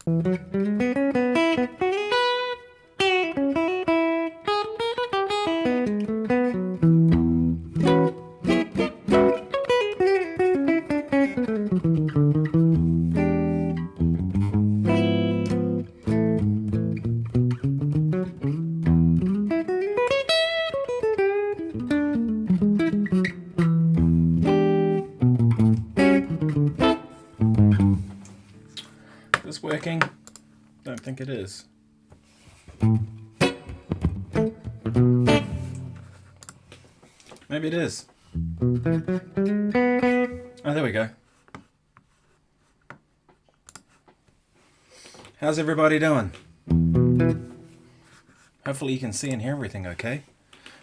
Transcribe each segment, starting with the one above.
Is this working? Don't think it is. Maybe it is. Oh, there we go. How's everybody doing? Hopefully you can see and hear everything okay.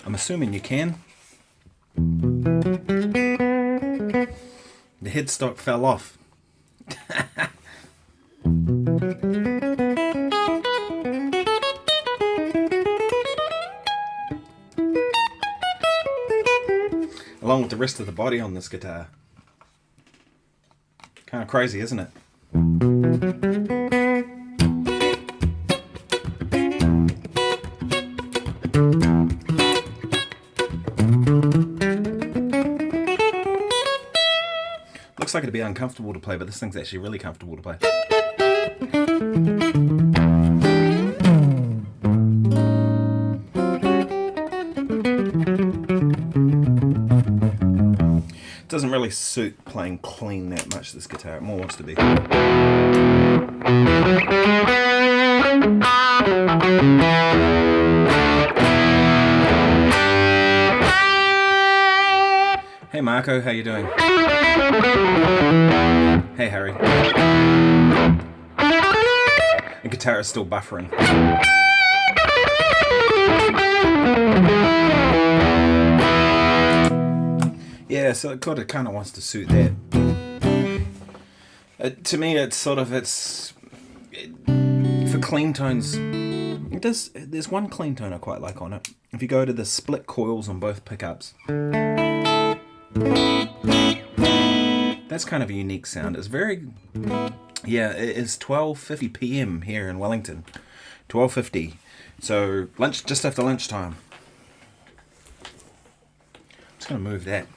I'm assuming you can. The headstock fell off. Along with the rest of the body on this guitar. Kind of crazy, isn't it? Looks like it'd be uncomfortable to play, but this thing's actually really comfortable to play. Doesn't really suit playing clean that much, this guitar. It more wants to be. Hey Marco, how you doing? Hey Harry. The guitar is still buffering. Yeah, so it kind of wants to suit that. To me, it's sort of, for clean tones, there's one clean tone I quite like on it. If you go to the split coils on both pickups, that's kind of a unique sound. It's very, yeah, it is 12:50 PM here in Wellington. 12:50. So just after lunchtime. I'm just going to move that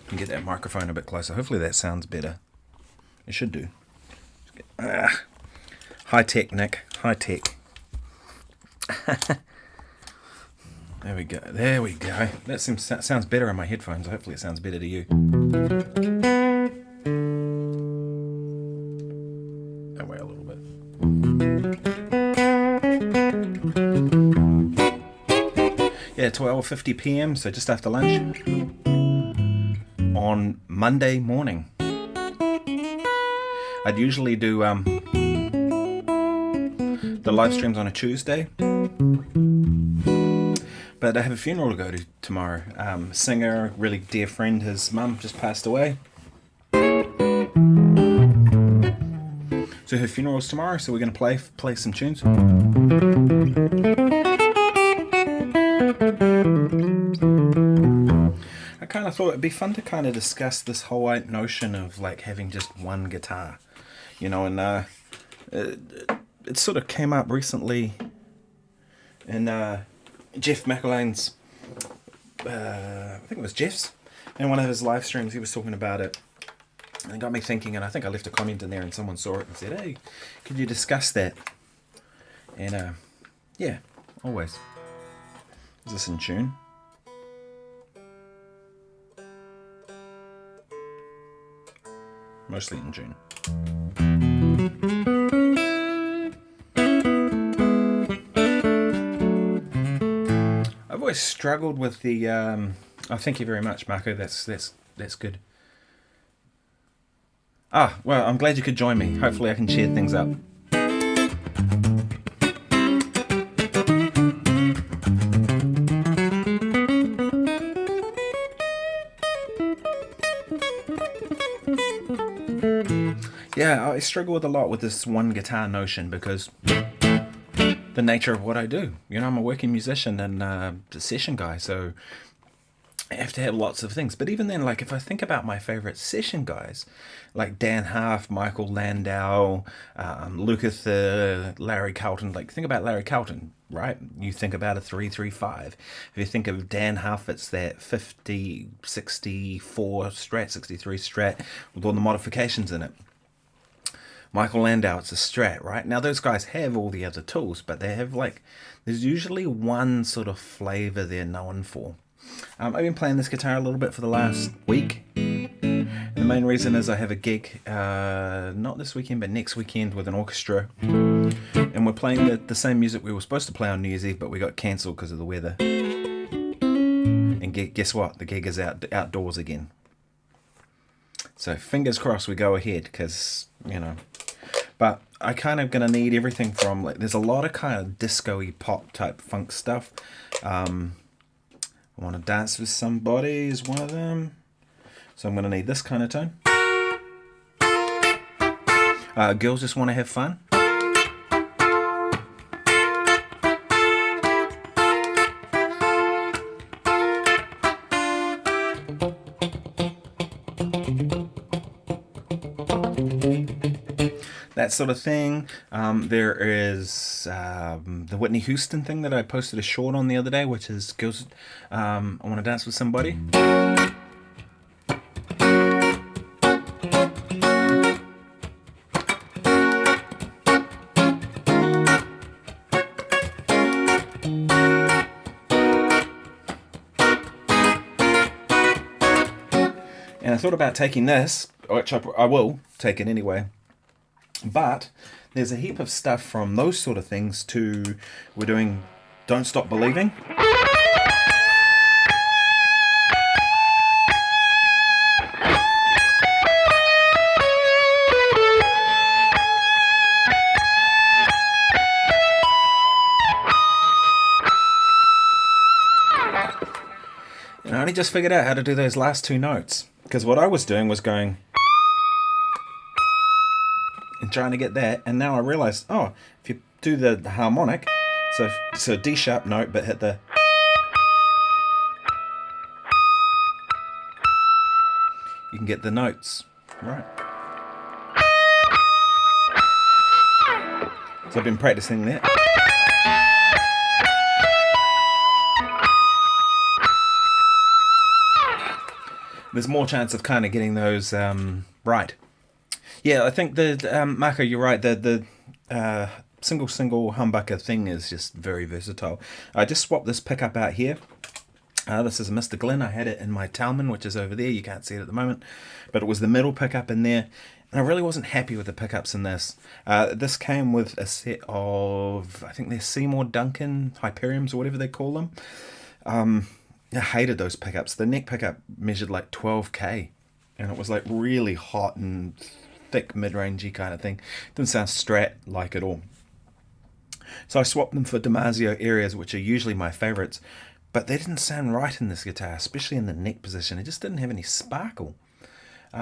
and get that microphone a bit closer. Hopefully that sounds better. It should do. High tech, Nick. High tech. There we go. There we go. That sounds better on my headphones. Hopefully it sounds better to you. That way a little bit. Yeah, 12:50 PM, so just after lunch on Monday morning. I'd usually do the live streams on a Tuesday, but I have a funeral to go to tomorrow. Singer, really dear friend, his mum just passed away. So her funeral's tomorrow, so we're going to play some tunes. I kind of thought it'd be fun to kind of discuss this whole notion of like having just one guitar, you know, and it sort of came up recently in Jeff McElwain's, I think it was Jeff's, in one of his live streams. He was talking about it, and it got me thinking, and I think I left a comment in there and someone saw it and said, hey, could you discuss that? And yeah, always. Is this in tune? Mostly in tune. I've always struggled with the oh, thank you very much, Marco. That's good. Ah, well, I'm glad you could join me. Hopefully I can cheer things up. Yeah, I struggle with a lot with this one guitar notion because the nature of what I do. You know, I'm a working musician and a session guy, so have to have lots of things. But even then, like if I think about my favorite session guys, like Dan Half, Michael Landau, Lucas, Larry Carlton, like think about Larry Carlton, right? You think about a 335. If you think of Dan Half, it's that 50, 64 Strat, 63 Strat with all the modifications in it. Michael Landau, it's a Strat, right? Now those guys have all the other tools, but they have like, there's usually one sort of flavor they're known for. I've been playing this guitar a little bit for the last week. And the main reason is I have a gig, not this weekend, but next weekend with an orchestra. And we're playing the same music we were supposed to play on New Year's Eve, but we got cancelled because of the weather. And guess what? The gig is outdoors again. So fingers crossed we go ahead, because, you know. But I kind of going to need everything from, like, there's a lot of kind of disco-y pop type funk stuff. I want to dance with somebody is one of them. So I'm going to need this kind of tone. Girls just want to have fun. That sort of thing. There is the Whitney Houston thing that I posted a short on the other day, which is Girls I Want to Dance with Somebody. And I thought about taking this, which I will take it anyway. But there's a heap of stuff from those sort of things to, we're doing Don't Stop Believing. And I only just figured out how to do those last two notes. Because what I was doing was going and trying to get that, and now I realized, oh, if you do the harmonic, so D sharp note, but hit the, you can get the notes, right? So I've been practicing that. There's more chance of kind of getting those right. Yeah, I think the Marco, you're right. The single humbucker thing is just very versatile. I just swapped this pickup out here. This is a Mr. Glenn. I had it in my Talman, which is over there. You can't see it at the moment, but it was the middle pickup in there, and I really wasn't happy with the pickups in this. This came with a set of, I think they're Seymour Duncan Hyperions or whatever they call them. I hated those pickups. The neck pickup measured like 12K, and it was like really hot and thick, mid-rangey kind of thing. Didn't sound Strat-like at all. So I swapped them for Damasio areas, which are usually my favorites, but they didn't sound right in this guitar, especially in the neck position. It just didn't have any sparkle.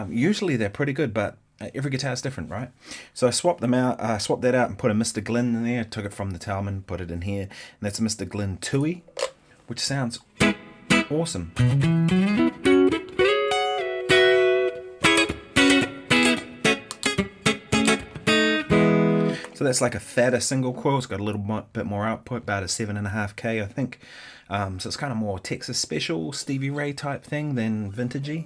Usually they're pretty good, but every guitar is different, right? So I swapped them out. I swapped that out and put a Mr. Glenn in there. Took it from the Talman, put it in here, and that's a Mr. Glenn Tui, which sounds awesome. So that's like a fatter single coil. It's got a little bit more output, about a 7.5K, I think. So it's kind of more Texas Special, Stevie Ray type thing than vintagey,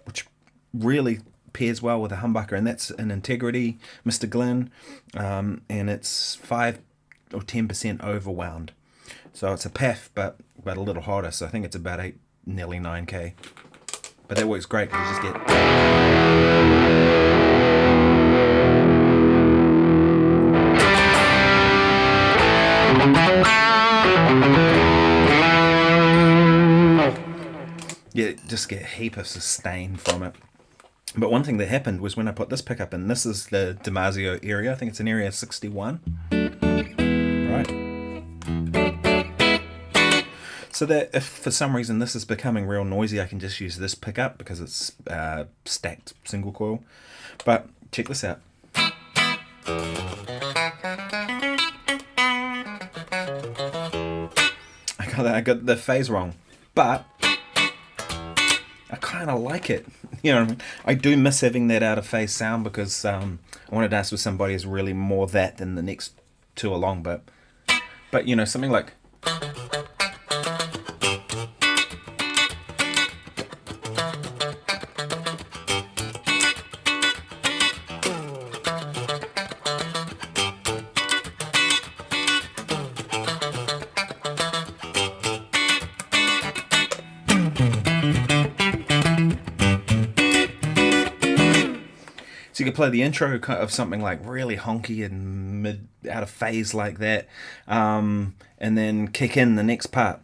which really pairs well with a humbucker. And that's an Integrity Mr. Glenn, and it's 5 or 10% overwound. So it's a PAF, but a little hotter. So I think it's about nearly 9K. But that works great because you just get. Yeah, just get a heap of sustain from it. But one thing that happened was when I put this pickup in, this is the Damasio area. I think it's in area 61. Right. So that if for some reason this is becoming real noisy, I can just use this pickup because it's stacked single coil. But check this out. I got the phase wrong, but I kind of like it. You know what I mean? I do miss having that out of phase sound because I want to dance with somebody who's really more that than the next two along. But you know, something like. So you could play the intro of something like really honky and mid out of phase like that, and then kick in the next part.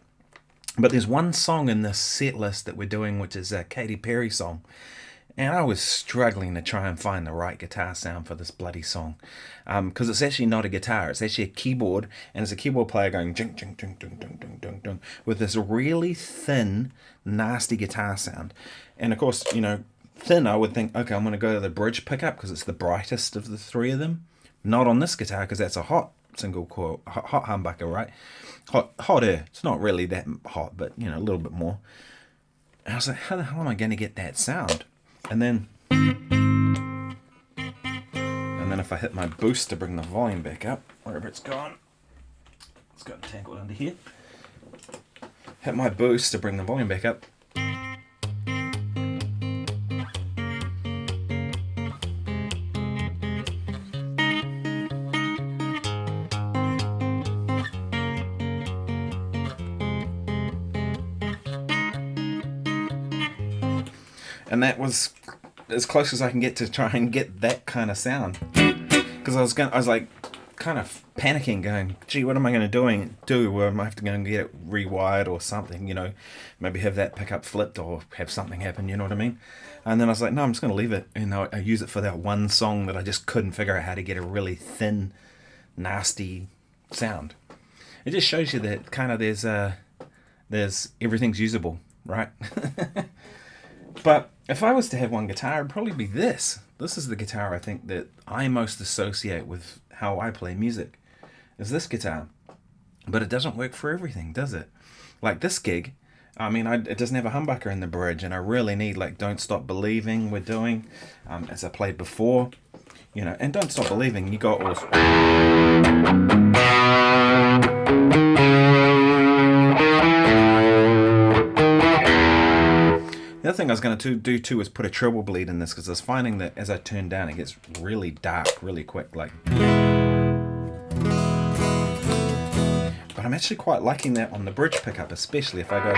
But there's one song in this set list that we're doing, which is a Katy Perry song. And I was struggling to try and find the right guitar sound for this bloody song. Because it's actually not a guitar, it's actually a keyboard, and it's a keyboard player going jing, jing, jing, jing, jing, jing, jing, jing, with this really thin, nasty guitar sound. And of course, you know, thin, I would think, okay, I'm going to go to the bridge pickup because it's the brightest of the three of them. Not on this guitar because that's a hot single coil, hot humbucker, right? Hotter. It's not really that hot, but you know, a little bit more. And I was like, how the hell am I going to get that sound? And then if I hit my boost to bring the volume back up, wherever it's gone, it's got tangled under here. Hit my boost to bring the volume back up. And that was as close as I can get to try and get that kind of sound. Because I was like kind of panicking, going, gee, what am I going to do? Am I have to go and get it rewired or something, you know, maybe have that pickup flipped or have something happen, you know what I mean? And then I was like, no, I'm just going to leave it. And I use it for that one song that I just couldn't figure out how to get a really thin, nasty sound. It just shows you that kind of there's everything's usable, right? But if I was to have one guitar, it'd probably be this. This is the guitar I think that I most associate with how I play music, is this guitar. But it doesn't work for everything, does it? Like this gig, I mean, it doesn't have a humbucker in the bridge, and I really need like Don't Stop Believing we're doing, as I played before, you know, and Don't Stop Believing, you got all... The other thing I was going to do too is put a treble bleed in this, because I was finding that as I turn down it gets really dark really quick, like. But I'm actually quite liking that on the bridge pickup, especially if I go.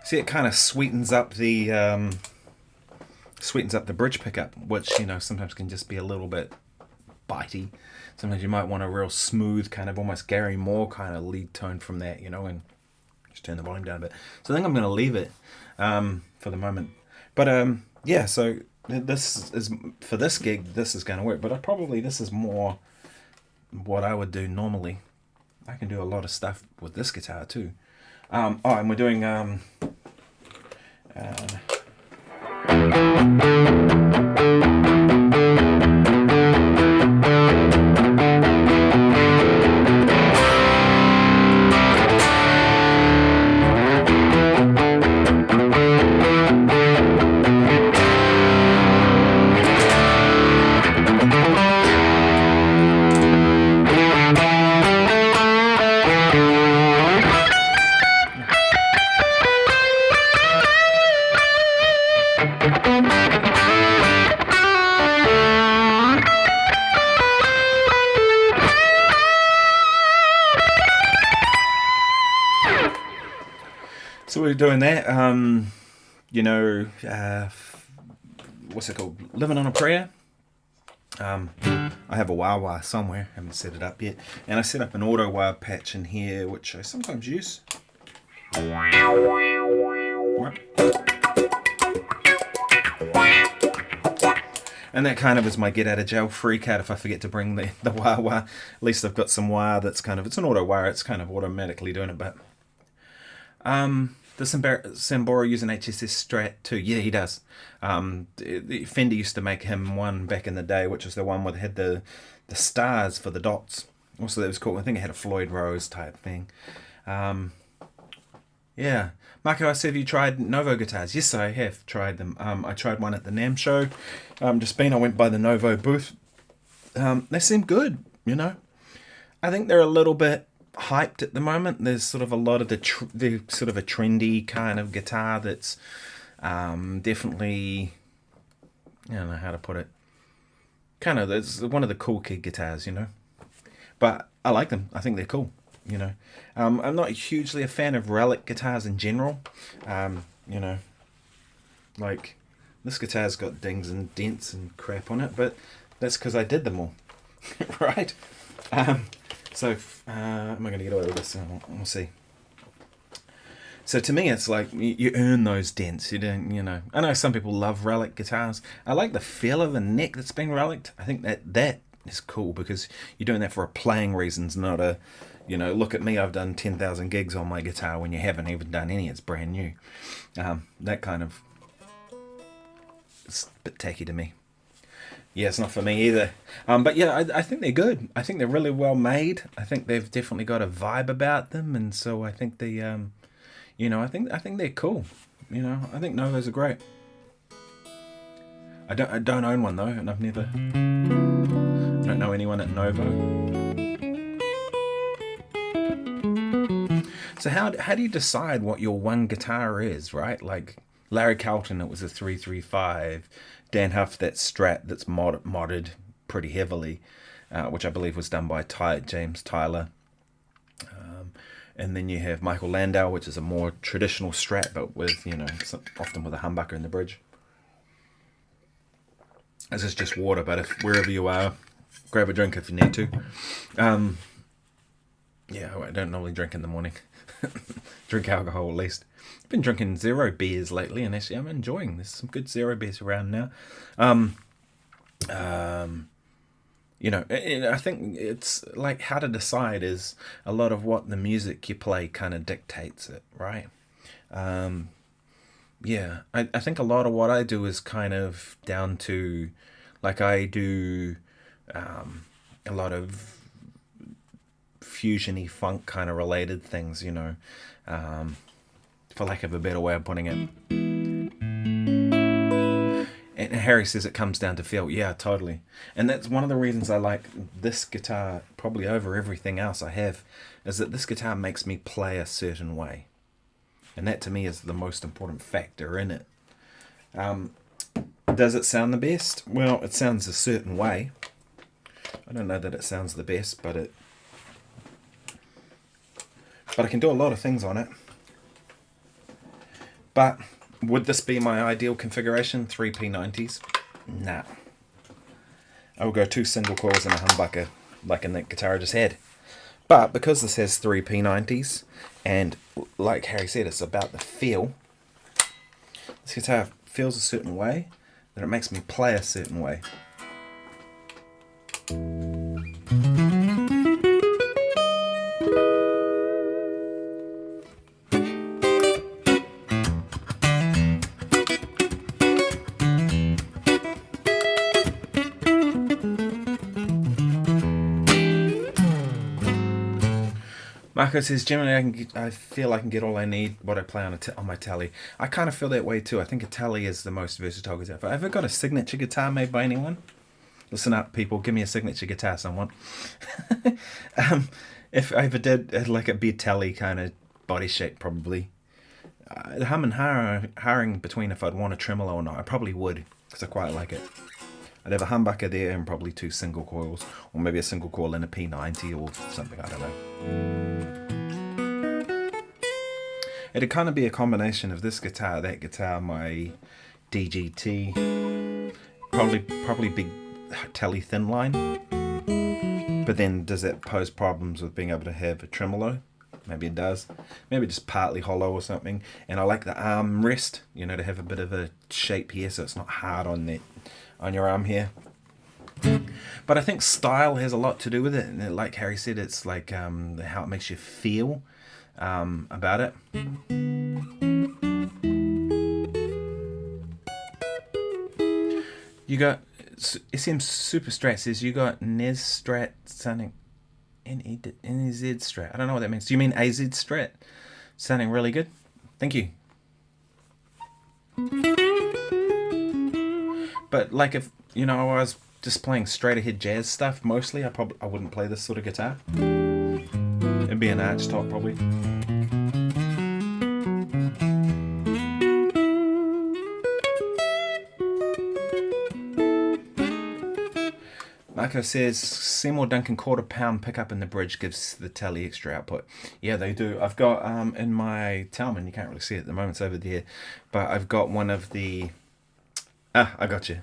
See, it kind of sweetens up the bridge pickup, which, you know, sometimes can just be a little bit bitey. Sometimes you might want a real smooth, kind of almost Gary Moore kind of lead tone from that, you know, and just turn the volume down a bit. So I think I'm going to leave it for the moment. But yeah, so this is, for this gig, this is going to work. But this is more what I would do normally. I can do a lot of stuff with this guitar too. And we're doing... So we're doing that, you know, what's it called? Living on a Prayer. I have a wah wah somewhere, haven't set it up yet. And I set up an auto wah patch in here, which I sometimes use. And that kind of is my get out of jail free card if I forget to bring the wah wah. At least I've got some wah that's kind of, it's an auto wah, it's kind of automatically doing it, but... Does Sambora use an HSS Strat too? Yeah, he does. Fender used to make him one back in the day, which was the one where they had the stars for the dots. Also, that was cool. I think it had a Floyd Rose type thing. Yeah. Marco, I said, have you tried Novo guitars? Yes, I have tried them. I tried one at the NAMM show. I went by the Novo booth. They seem good, you know. I think they're a little bit hyped at the moment. There's sort of a lot of the sort of a trendy kind of guitar that's definitely, I don't know how to put it. Kind of, it's one of the cool kid guitars, you know. But I like them. I think they're cool, you know. I'm not hugely a fan of relic guitars in general. You know, like this guitar's got dings and dents and crap on it, but that's because I did them all, right? So am I going to get away with this? We'll see. So to me, it's like you earn those dents. You don't, you know. I know some people love relic guitars. I like the feel of the neck that's been relicked. I think that is cool because you're doing that for playing reasons, not a, you know, look at me, I've done 10,000 gigs on my guitar when you haven't even done any. It's brand new. That kind of, it's a bit tacky to me. Yeah, it's not for me either. But yeah, I think they're good. I think they're really well made. I think they've definitely got a vibe about them, and so I think they, you know, I think they're cool. You know, I think Novos are great. I don't own one though, and I don't know anyone at Novo. So how do you decide what your one guitar is, right? Like Larry Carlton, it was a 335. Dan Huff, that Strat that's modded pretty heavily, which I believe was done by James Tyler. And then you have Michael Landau, which is a more traditional Strat, but with, you know, often with a humbucker in the bridge. This is just water, but if wherever you are, grab a drink if you need to. Yeah, I don't normally drink in the morning. Drink alcohol at least. I've been drinking zero beers lately, and actually I'm enjoying. There's some good zero beers around now. You know, I think it's like how to decide is a lot of what the music you play kind of dictates it, right? Yeah, I think a lot of what I do is kind of down to, like I do a lot of fusiony funk kind of related things, you know, for lack of a better way of putting it. And Harry says it comes down to feel. Yeah, totally. And that's one of the reasons I like this guitar probably over everything else I have, is that this guitar makes me play a certain way. And that to me is the most important factor in it. Does it sound the best? Well, it sounds a certain way. I don't know that it sounds the best, but I can do a lot of things on it. But would this be my ideal configuration? 3 P90s? Nah. I will go 2 single coils and a humbucker, like in that guitar I just had. But because this has 3 P90s, and like Harry said, it's about the feel. This guitar feels a certain way, then it makes me play a certain way. Marco says, generally I feel I can get all I need what I play on my Tele. I kind of feel that way too. I think a Tele is the most versatile guitar. Have I ever got a signature guitar made by anyone? Listen up, people. Give me a signature guitar, someone. If I ever did, like a big Tele kind of body shape, probably. Hum and hawing between if I'd want a tremolo or not. I probably would, because I quite like it. I'd have a humbucker there and probably 2 single coils, or maybe a single coil and a P90 or something, I don't know. It'd kind of be a combination of this guitar, that guitar, my DGT, probably big Tele thin line. But then does that pose problems with being able to have a tremolo? Maybe it does. Maybe just partly hollow or something. And I like the arm rest, you know, to have a bit of a shape here so it's not hard on your arm here. But I think style has a lot to do with it, and like Harry said, it's like how it makes you feel about it. You got SM Super Strat says you got NES Strat sounding NEZ Strat. I don't know what that means. Do you mean AZ Strat? Sounding really good. Thank you. But like if you know I was just playing straight ahead jazz stuff mostly, I wouldn't play this sort of guitar. It'd be an arch top probably. Marco says Seymour Duncan £1/4 pickup in the bridge gives the tele extra output. Yeah, they do. I've got in my Talman, you can't really see it at the moment, it's over there, but I've got one of the I got you.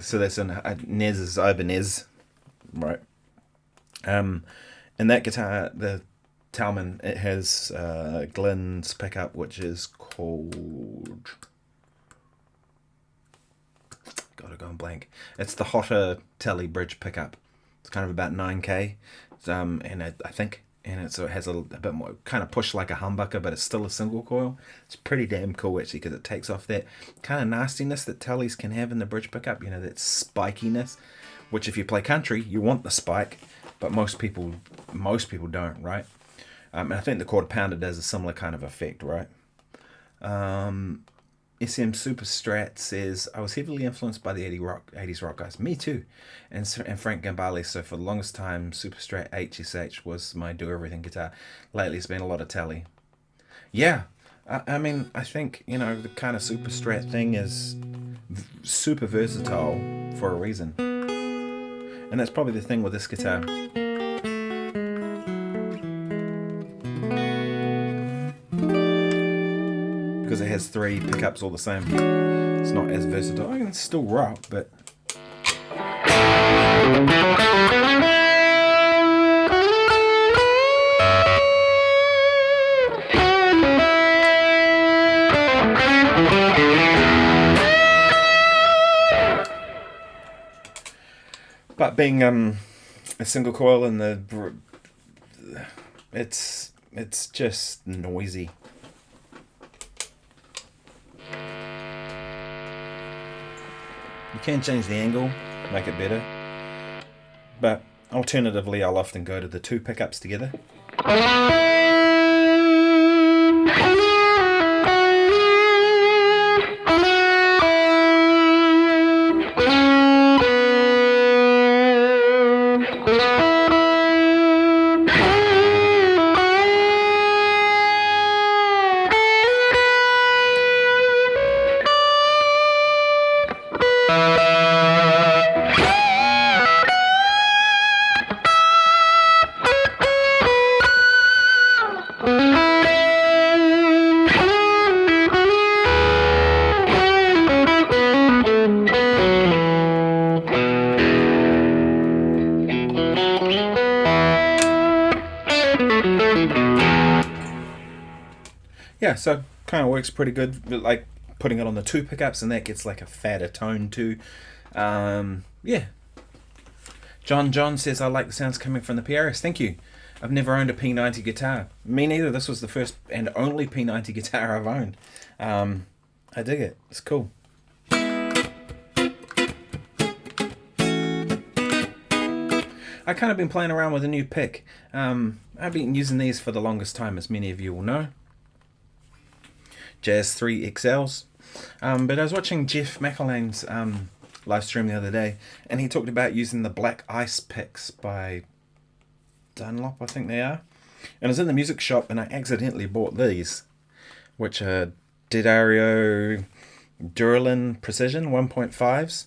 So that's an NES Ibanez, right? And that guitar, the Talman, it has Glenn's pickup, which is called, gotta go and blank. It's the hotter tele bridge pickup. It's kind of about 9K, and I think, and so it has a bit more kind of push like a humbucker, but it's still a single coil. It's pretty damn cool actually because it takes off that kind of nastiness that teles can have in the bridge pickup. You know, that spikiness, which if you play country, you want the spike, but most people don't, right? And I think the £1/4 does a similar kind of effect, right? SM Super Strat says, I was heavily influenced by the 80s rock guys. Me too. And Frank Gambale. So for the longest time, Super Strat HSH was my do-everything guitar. Lately, it's been a lot of tele. Yeah. I mean, I think, you know, the kind of Super Strat thing is super versatile for a reason. And that's probably the thing with this guitar. Because it has 3 pickups all the same. It's not as versatile. I can still rock, but... But being a single coil in the... It's just noisy. You can change the angle, make it better, but alternatively I'll often go to the 2 pickups together. Yeah, so kind of works pretty good, like putting it on the 2 pickups, and that gets like a fatter tone too. Yeah. John says, I like the sounds coming from the PRS. Thank you. I've never owned a P90 guitar. Me neither. This was the first and only P90 guitar I've owned. I dig it. It's cool. I've kind of been playing around with a new pick. I've been using these for the longest time, as many of you will know. Jazz 3 XLs. But I was watching Jeff McElhane's live stream the other day, and he talked about using the Black Ice picks by Dunlop, I think they are. And I was in the music shop and I accidentally bought these, which are Didario Duralin Precision 1.5s,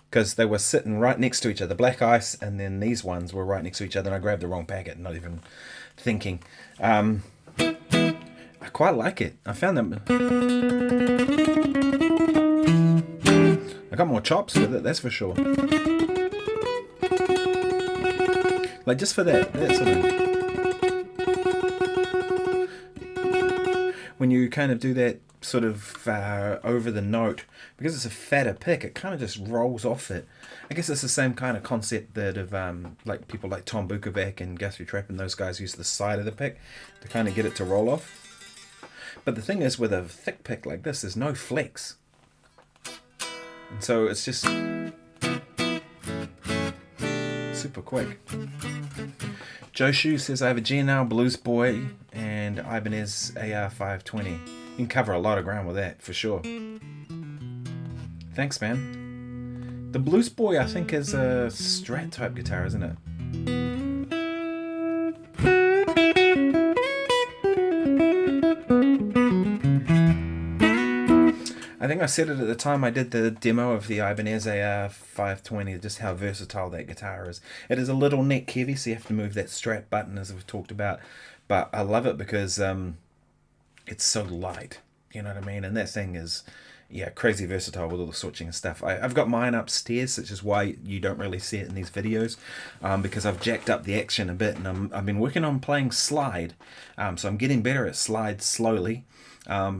because they were sitting right next to each other. Black Ice and then these ones were right next to each other, and I grabbed the wrong packet, not even thinking. I quite like it. I found them. I got more chops with it, that's for sure. Like just for that sort of, when you kind of do that sort of over the note, because it's a fatter pick, it kind of just rolls off it. I guess it's the same kind of concept that of like people like Tom Bukovac and Guthrie Trapp and those guys use the side of the pick to kind of get it to roll off. But the thing is, with a thick pick like this, there's no flex. And so it's just super quick. Joe Shu says, I have a GNL Blues Boy and Ibanez AR520. You can cover a lot of ground with that, for sure. Thanks, man. The Blues Boy, I think, is a Strat type guitar, isn't it? I think I said it at the time I did the demo of the Ibanez AR520, just how versatile that guitar is. It is a little neck heavy, so you have to move that Strat button, as we've talked about. But I love it because it's so light, you know what I mean? And that thing is, yeah, crazy versatile with all the switching and stuff. I've got mine upstairs, which is why you don't really see it in these videos, because I've jacked up the action a bit, and I've been working on playing slide, so I'm getting better at slide slowly. I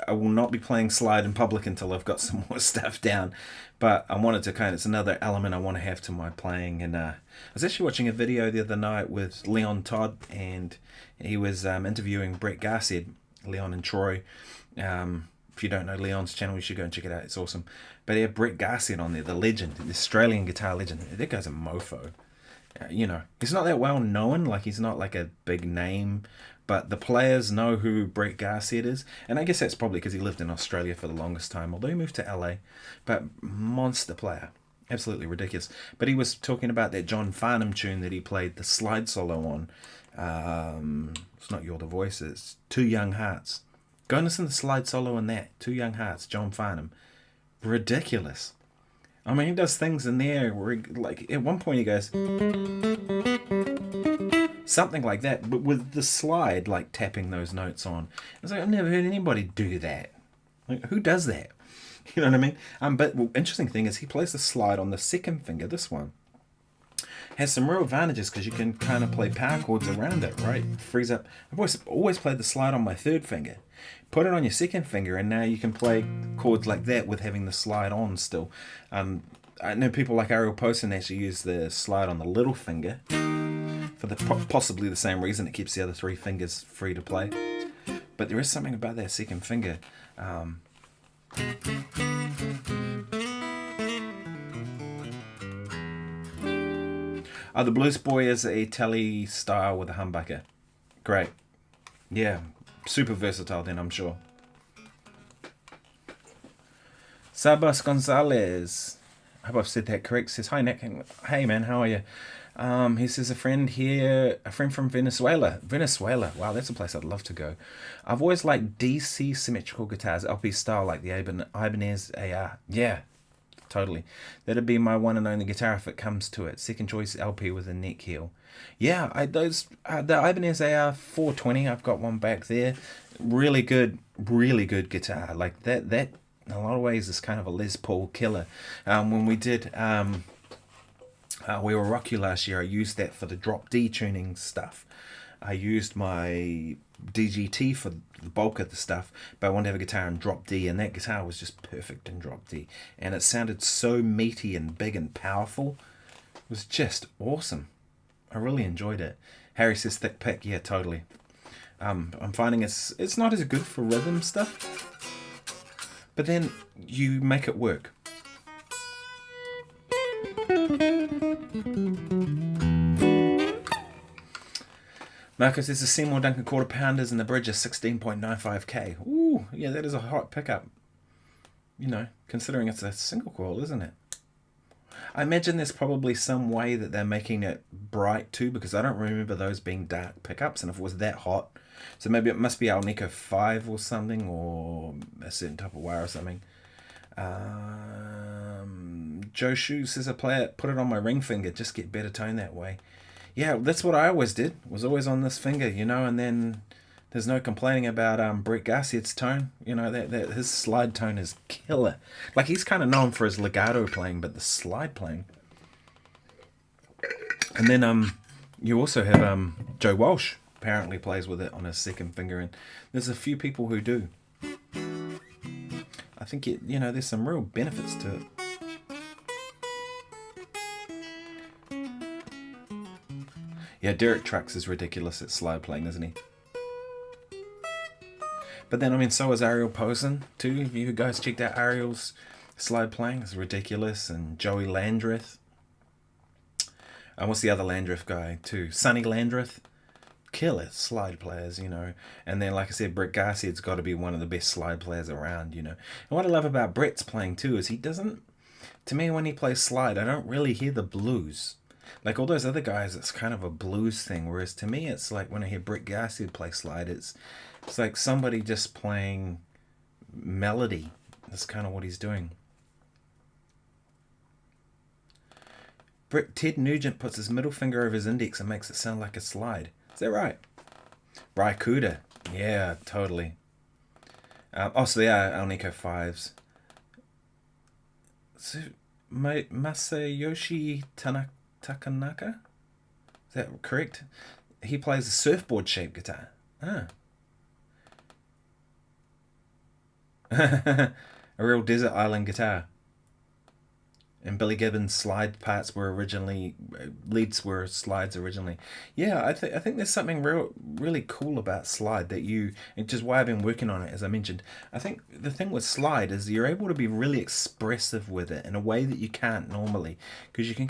will not be playing slide in public until I've got some more stuff down, but I wanted to it's another element I want to have to my playing. And I was actually watching a video the other night with Leon Todd, and he was interviewing Brett Garcia, Leon and Troy. If you don't know Leon's channel, you should go and check it out, it's awesome. But he had Brett Garcia on there, the legend, the Australian guitar legend. That guy's a mofo. You know, he's not that well known, like he's not like a big name, but the players know who Brett Garcia is, and I guess that's probably because he lived in Australia for the longest time, although he moved to LA. But monster player, absolutely ridiculous. But he was talking about that John Farnham tune that he played the slide solo on. It's not You're the Voice, it's Two Young Hearts. Go and listen to the slide solo on that, Two Young Hearts, John Farnham. Ridiculous. I mean, he does things in there where, like, at one point he goes something like that, but with the slide, like, tapping those notes on. It's like, I've never heard anybody do that. Like, who does that? You know what I mean? But the interesting thing is he plays the slide on the second finger, this one. Has some real advantages because you can kind of play power chords around it, right? Frees up. I've always played the slide on my third finger. Put it on your second finger, and now you can play chords like that with having the slide on still. I know people like Ariel Posen actually use the slide on the little finger for possibly the same reason. It keeps the other three fingers free to play. But there is something about that second finger. The Blues Boy is a telly style with a humbucker. Great. Yeah, super versatile then, I'm sure. Sabas Gonzalez, I hope I've said that correct, says, hi Nick, hey man, how are you? He says, a friend from Venezuela. Venezuela, wow, that's a place I'd love to go. I've always liked DC symmetrical guitars, LP style, like the Ibanez AR. Yeah, totally. That'd be my one and only guitar if it comes to it. Second choice LP with a neck heel. Yeah, the Ibanez AR 420, I've got one back there. Really good guitar. Like that in a lot of ways is kind of a Les Paul killer. When we did We Were Rock You last year, I used that for the drop D tuning stuff. I used my DGT for the bulk of the stuff, but I wanted to have a guitar in drop D, and that guitar was just perfect in drop D. And it sounded so meaty and big and powerful. It was just awesome. I really enjoyed it. Harry says thick pick. Yeah, totally. I'm finding it's not as good for rhythm stuff, but then you make it work. Marcus says the Seymour Duncan quarter pounders and the bridge are 16.95k. Ooh, yeah, that is a hot pickup. You know, considering it's a single coil, isn't it? I imagine there's probably some way that they're making it bright too, because I don't remember those being dark pickups, and if it was that hot, so maybe it must be Alnico 5 or something, or a certain type of wire or something. Joe Shu says I put it on my ring finger, just get better tone that way. Yeah, that's what I always did, was always on this finger, you know, and then there's no complaining about Brett Garcia's tone, you know, that his slide tone is killer. Like, he's kind of known for his legato playing, but the slide playing. And then you also have Joe Walsh apparently plays with it on his second finger, and there's a few people who do. I think you know, there's some real benefits to it. Yeah, Derek Trucks is ridiculous at slide playing, isn't he? But then, I mean, so is Ariel Posen too. If you guys checked out Ariel's slide playing is ridiculous. And Joey Landreth. And what's the other Landreth guy too? Sonny Landreth. Killer slide players, you know. And then, like I said, Brett Garcia's got to be one of the best slide players around, you know. And what I love about Brett's playing too is he doesn't, to me, when he plays slide, I don't really hear the blues. Like all those other guys, it's kind of a blues thing. Whereas to me, it's like when I hear Brett Garcia play slide, it's like somebody just playing melody. That's kind of what he's doing. Ted Nugent puts his middle finger over his index and makes it sound like a slide. Is that right? Raikuda. Yeah, totally. So they are Alnico 5s. So, Masayoshi Takanaka? Is that correct? He plays a surfboard shaped guitar. Ah. A real desert island guitar. And Billy Gibbons' slide parts were originally, leads were slides originally. Yeah, I think there's something really cool about slide that and just why I've been working on it, as I mentioned. I think the thing with slide is you're able to be really expressive with it in a way that you can't normally, because you can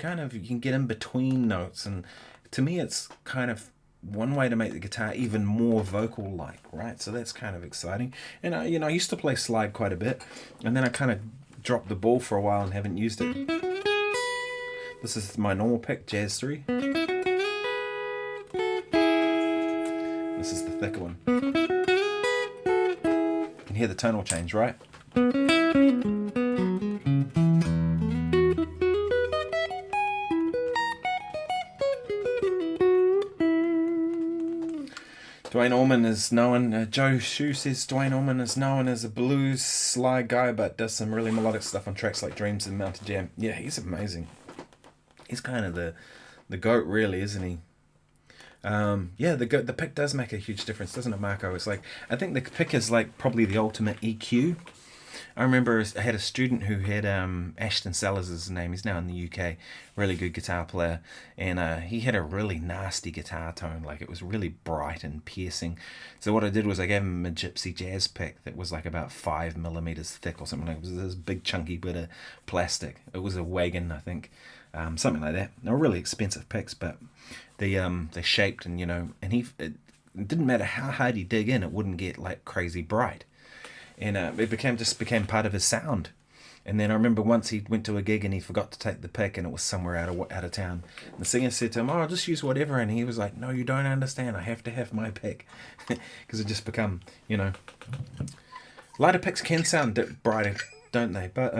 get in between notes, and to me it's kind of one way to make the guitar even more vocal-like, right? So that's kind of exciting. And I used to play slide quite a bit, and then I kind of dropped the ball for a while and haven't used it. This is my normal pick, Jazz 3. This is the thicker one. You can hear the tonal change, right? Dwayne Allman is known, Joe Shu says Dwayne Allman is known as a blues slide guy, but does some really melodic stuff on tracks like Dreams and Mountain Jam. Yeah, he's amazing. He's kind of the GOAT, really, isn't he? Yeah, the pick does make a huge difference, doesn't it, Marco? It's like, I think the pick is like probably the ultimate EQ. I remember I had a student who had Ashton Sellers as his name. He's now in the UK, really good guitar player, and he had a really nasty guitar tone, like it was really bright and piercing. So what I did was I gave him a Gypsy Jazz pick that was like about 5mm thick or something. Like it was this big chunky bit of plastic. It was a wagon, I think, something like that. They were really expensive picks, but they shaped, and and it didn't matter how hard you dig in, it wouldn't get like crazy bright. And it became part of his sound. And then I remember once he went to a gig and he forgot to take the pick, and it was somewhere out of town. And the singer said to him, "Oh, I'll just use whatever." And he was like, "No, you don't understand. I have to have my pick," because it just become, lighter picks can sound brighter, don't they? But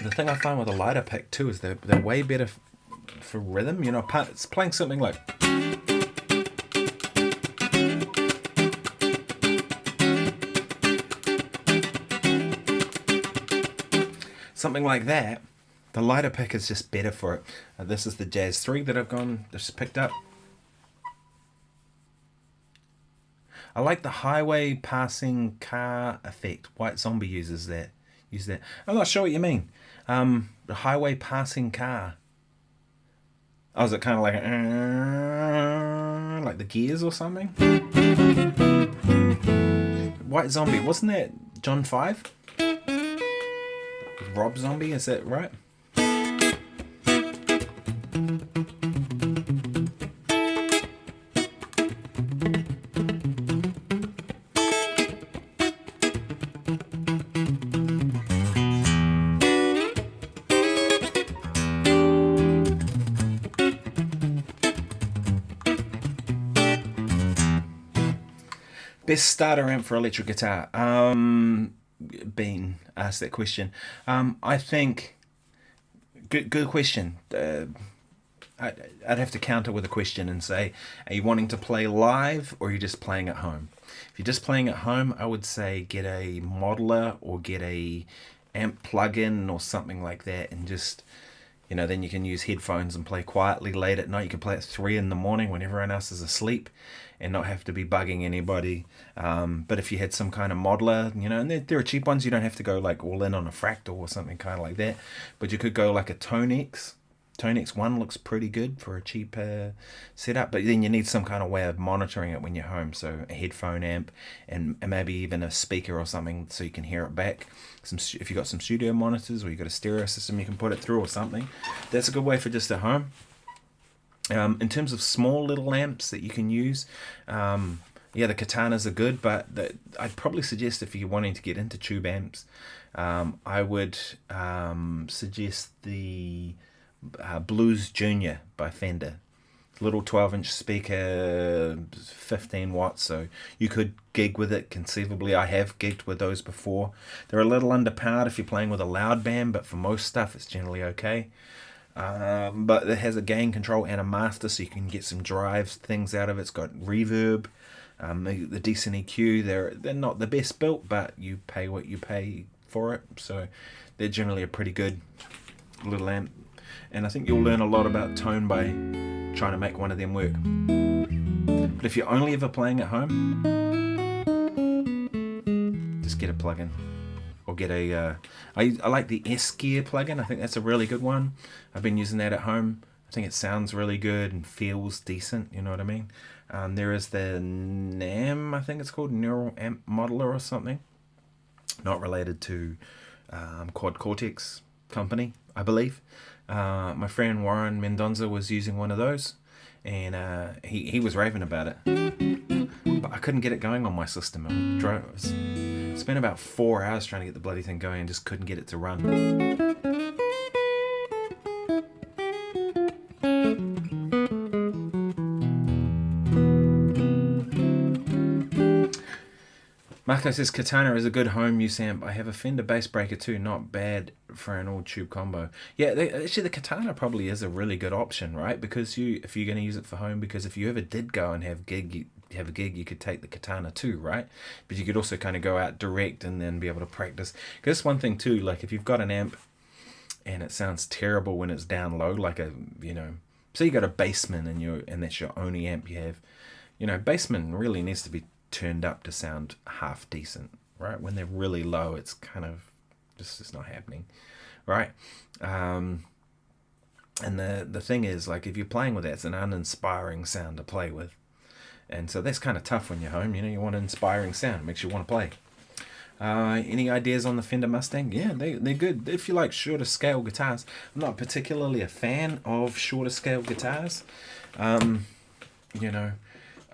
the thing I find with a lighter pick too is they're way better for rhythm. It's playing something like. Something like that, the lighter pick is just better for it. This is the Jazz 3 that I've just picked up. I like the highway passing car effect. White Zombie uses that. I'm not sure what you mean. The highway passing car. Oh, is it kind of like the gears or something? White Zombie, wasn't that John 5? Rob Zombie, is that right? Best starter amp for electric guitar. Bean asked that question. I think good question. I'd have to counter with a question and say, are you wanting to play live or are you just playing at home? If you're just playing at home, I would say get a modeler or get a amp plug-in or something like that, and just then you can use headphones and play quietly late at night. You can play at 3 in the morning when everyone else is asleep and not have to be bugging anybody. But if you had some kind of modeler, and there are cheap ones, you don't have to go like all in on a fractal or something kind of like that, but you could go like a Tonex Tone X1 looks pretty good for a cheaper setup, but then you need some kind of way of monitoring it when you're home. So a headphone amp and maybe even a speaker or something so you can hear it back. If you've got some studio monitors or you've got a stereo system you can put it through or something, that's a good way for just at home. In terms of small little amps that you can use, yeah, the Katanas are good, but I'd probably suggest if you're wanting to get into tube amps, I would suggest the Blues Junior by Fender. Little 12-inch speaker, 15 watts, so you could gig with it conceivably. I have gigged with those before. They're a little underpowered if you're playing with a loud band, but for most stuff it's generally okay. But it has a gain control and a master, so you can get some drives things out of it. It's got reverb, the decent EQ. They're not the best built, but you pay what you pay for it, so they're generally a pretty good little amp. And I think you'll learn a lot about tone by trying to make one of them work. But if you're only ever playing at home, just get a plugin. Or get a, I like the S-Gear plugin. I think that's a really good one. I've been using that at home. I think it sounds really good and feels decent, you know what I mean? There is the NAM, I think it's called, Neural Amp Modeler or something. Not related to Quad Cortex company, I believe. My friend Warren Mendonza was using one of those, and he was raving about it, but I couldn't get it going on my system. I spent about 4 hours trying to get the bloody thing going and just couldn't get it to run. Marco says, Katana is a good home use amp. I have a Fender bass breaker too, not bad for an all tube combo. Yeah, actually the Katana probably is a really good option, right? Because if you're going to use it for home, because if you ever did go and have a gig, you could take the Katana too, right? But you could also kind of go out direct and then be able to practice. Because that's one thing too, like if you've got an amp and it sounds terrible when it's down low, like so you got a Bassman and that's your only amp you have, Bassman really needs to be turned up to sound half decent, right? When they're really low, it's kind of just not happening, right? And the thing is, like, if you're playing with that, it's an uninspiring sound to play with, and so that's kind of tough when you're home. You want an inspiring sound, it makes you want to play. Any ideas on the Fender Mustang? Yeah, they're good if you like shorter scale guitars. I'm not particularly a fan of shorter scale guitars.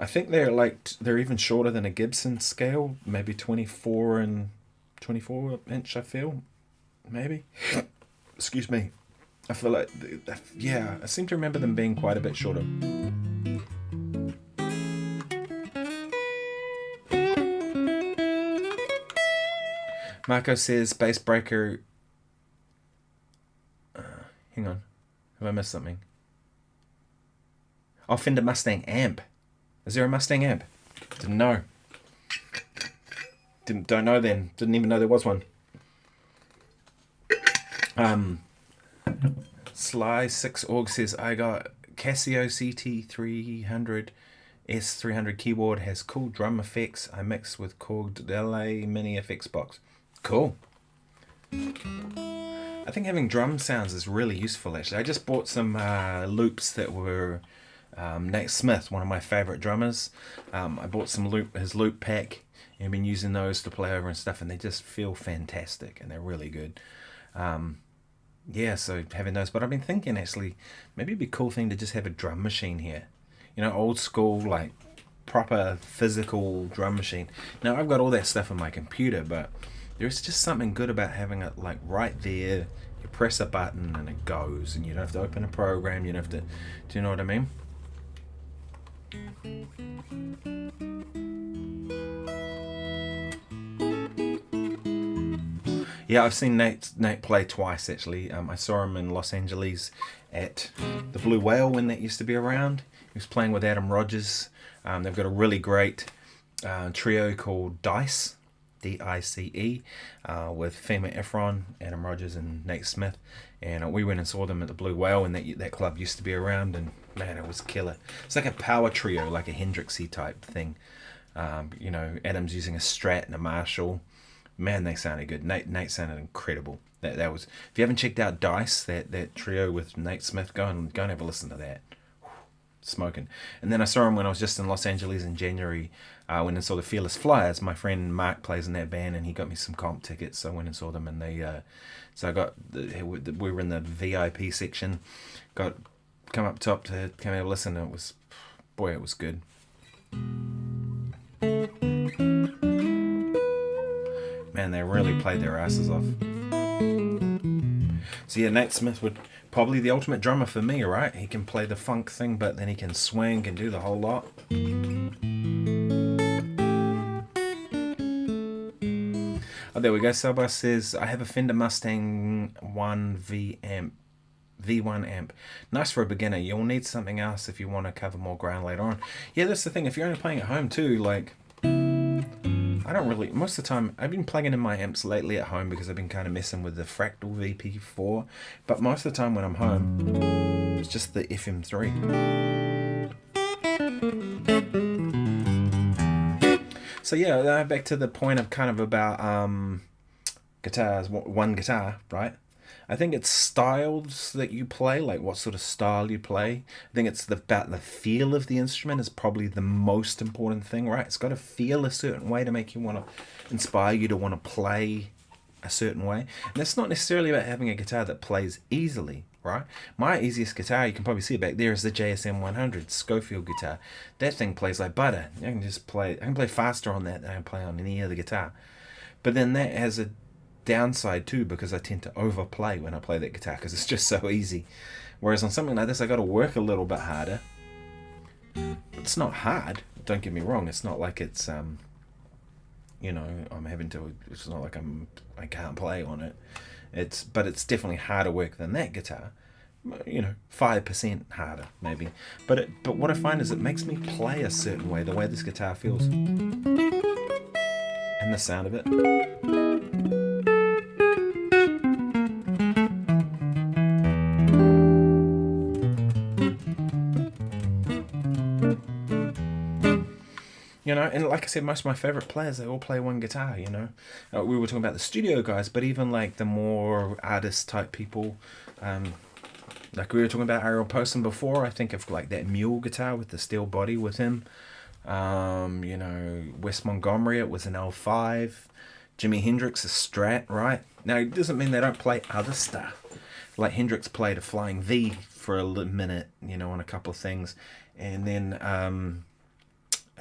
I think they're even shorter than a Gibson scale, maybe 24 inch, I feel, maybe. Excuse me. I feel like, yeah, I seem to remember them being quite a bit shorter. Marco says, bass breaker. Hang on, have I missed something? Oh, Fender Mustang amp. Is there a Mustang amp? Didn't know. Don't know then. Didn't even know there was one. Sly6org says, I got Casio CT300 S300 keyboard, has cool drum effects. I mix with Chord Delay Mini FX box. Cool. I think having drum sounds is really useful actually. I just bought some loops that were Nate Smith, one of my favorite drummers. I bought his loop pack and I've been using those to play over and stuff, and they just feel fantastic and they're really good. Yeah, so having those, but I've been thinking actually maybe it'd be a cool thing to just have a drum machine here, old school, like proper physical drum machine. Now I've got all that stuff on my computer, but there's just something good about having it like right there. You press a button and it goes, and you don't have to open a program, you don't have to, do you know what I mean? Yeah, I've seen Nate play twice actually. I saw him in Los Angeles at the Blue Whale when that used to be around. He was playing with Adam Rogers. They've got a really great trio called Dice, D-I-C-E, with Fema Efron, Adam Rogers, and Nate Smith. And we went and saw them at the Blue Whale when that club used to be around, and man, it was killer. It's like a power trio, like a Hendrixy type thing. Adam's using a Strat and a Marshall. Man, they sounded good. Nate sounded incredible. That was, if you haven't checked out Dice, that trio with Nate Smith, go and have a listen to that. Smoking. And then I saw him when I was just in Los Angeles in January. I went and saw the Fearless Flyers. My friend Mark plays in that band, and he got me some comp tickets. So I went and saw them, and so I got we were in the VIP section. Got come up top to come have a listen. And it was good. Man, they really played their asses off. So yeah, Nate Smith would probably the ultimate drummer for me, right? He can play the funk thing, but then he can swing, can do the whole lot. Oh, there we go. Selba says, I have a Fender Mustang 1V amp. V1 amp. Nice for a beginner. You'll need something else if you want to cover more ground later on. Yeah, that's the thing. If you're only playing at home too, like, I don't really, most of the time, I've been plugging in my amps lately at home because I've been kind of messing with the Fractal VP4, but most of the time when I'm home, it's just the FM3. So yeah, back to the point of kind of about guitars, one guitar, right? I think it's styles that you play, like what sort of style you play. I think it's about the feel of the instrument is probably the most important thing, right? It's got to feel a certain way to make you want to inspire you to want to play a certain way. And that's not necessarily about having a guitar that plays easily, right? My easiest guitar, you can probably see it back there, is the JSM 100 Schofield guitar. That thing plays like butter. I can play faster on that than I can play on any other guitar. But then that has a downside too, because I tend to overplay when I play that guitar because it's just so easy. Whereas on something like this, I got to work a little bit harder. It's not hard, don't get me wrong. It's not like it's you know, I'm having to. It's not like I can't play on it. But it's definitely harder work than that guitar. You know, 5% harder maybe. But what I find is it makes me play a certain way, the way this guitar feels, and the sound of it. You know, and like I said, most of my favorite players, they all play one guitar, you know. We were talking about the studio guys, but even like the more artist type people, like we were talking about Ariel Poston before, I think of like that mule guitar with the steel body with him. You know, Wes Montgomery, it was an L5. Jimi Hendrix, a Strat, right? Now, it doesn't mean they don't play other stuff. Like Hendrix played a Flying V for a minute, you know, on a couple of things. And then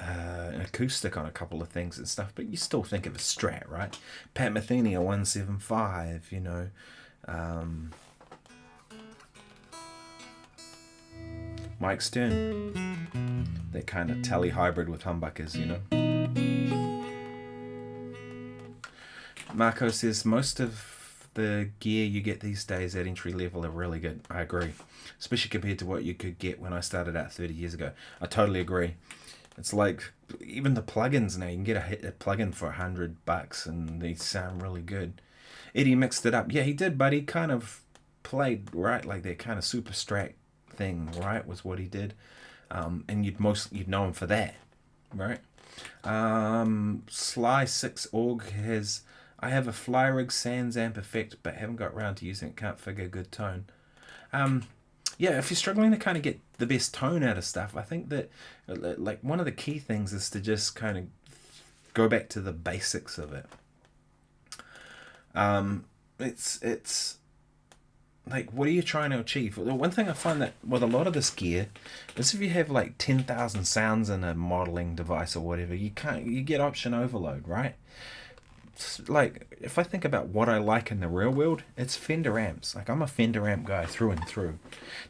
an acoustic on a couple of things and stuff, but you still think of a Strat, right? Pat Metheny, a 175, you know. Mike Stern, that kind of tele hybrid with humbuckers, you know. Marco says most of the gear you get these days at entry level are really good. I agree, especially compared to what you could get when I started out 30 years ago. I totally agree. It's like even the plugins now, you can get a plugin for $100 and they sound really good. Eddie mixed it up. Yeah, he did, but he kind of played, right, like that kind of super Strat thing, right, was what he did. And you'd know him for that, right? Sly 6 Org has, I have a Flyrig Sans amp effect, but haven't got around to using it. Can't figure a good tone. Yeah, if you're struggling to kind of get the best tone out of stuff, I think that like one of the key things is to just kind of go back to the basics of it. It's like, what are you trying to achieve? The one thing I find that with a lot of this gear is if you have like 10,000 sounds in a modeling device or whatever, you get option overload, right? Like, if I think about what I like in the real world, it's Fender amps. Like, I'm a Fender amp guy through and through.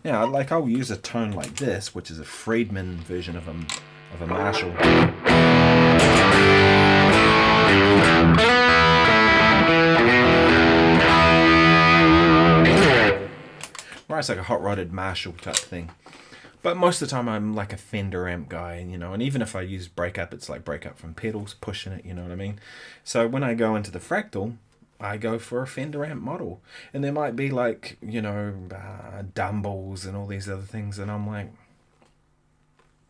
Now, like, I'll use a tone like this, which is a Friedman version of a Marshall. Right, it's like a hot-rodded Marshall type thing. But most of the time I'm like a Fender amp guy, you know, and even if I use breakup, it's like breakup from pedals, pushing it, you know what I mean? So when I go into the Fractal, I go for a Fender amp model. And there might be like, you know, Dumbles and all these other things, and I'm like,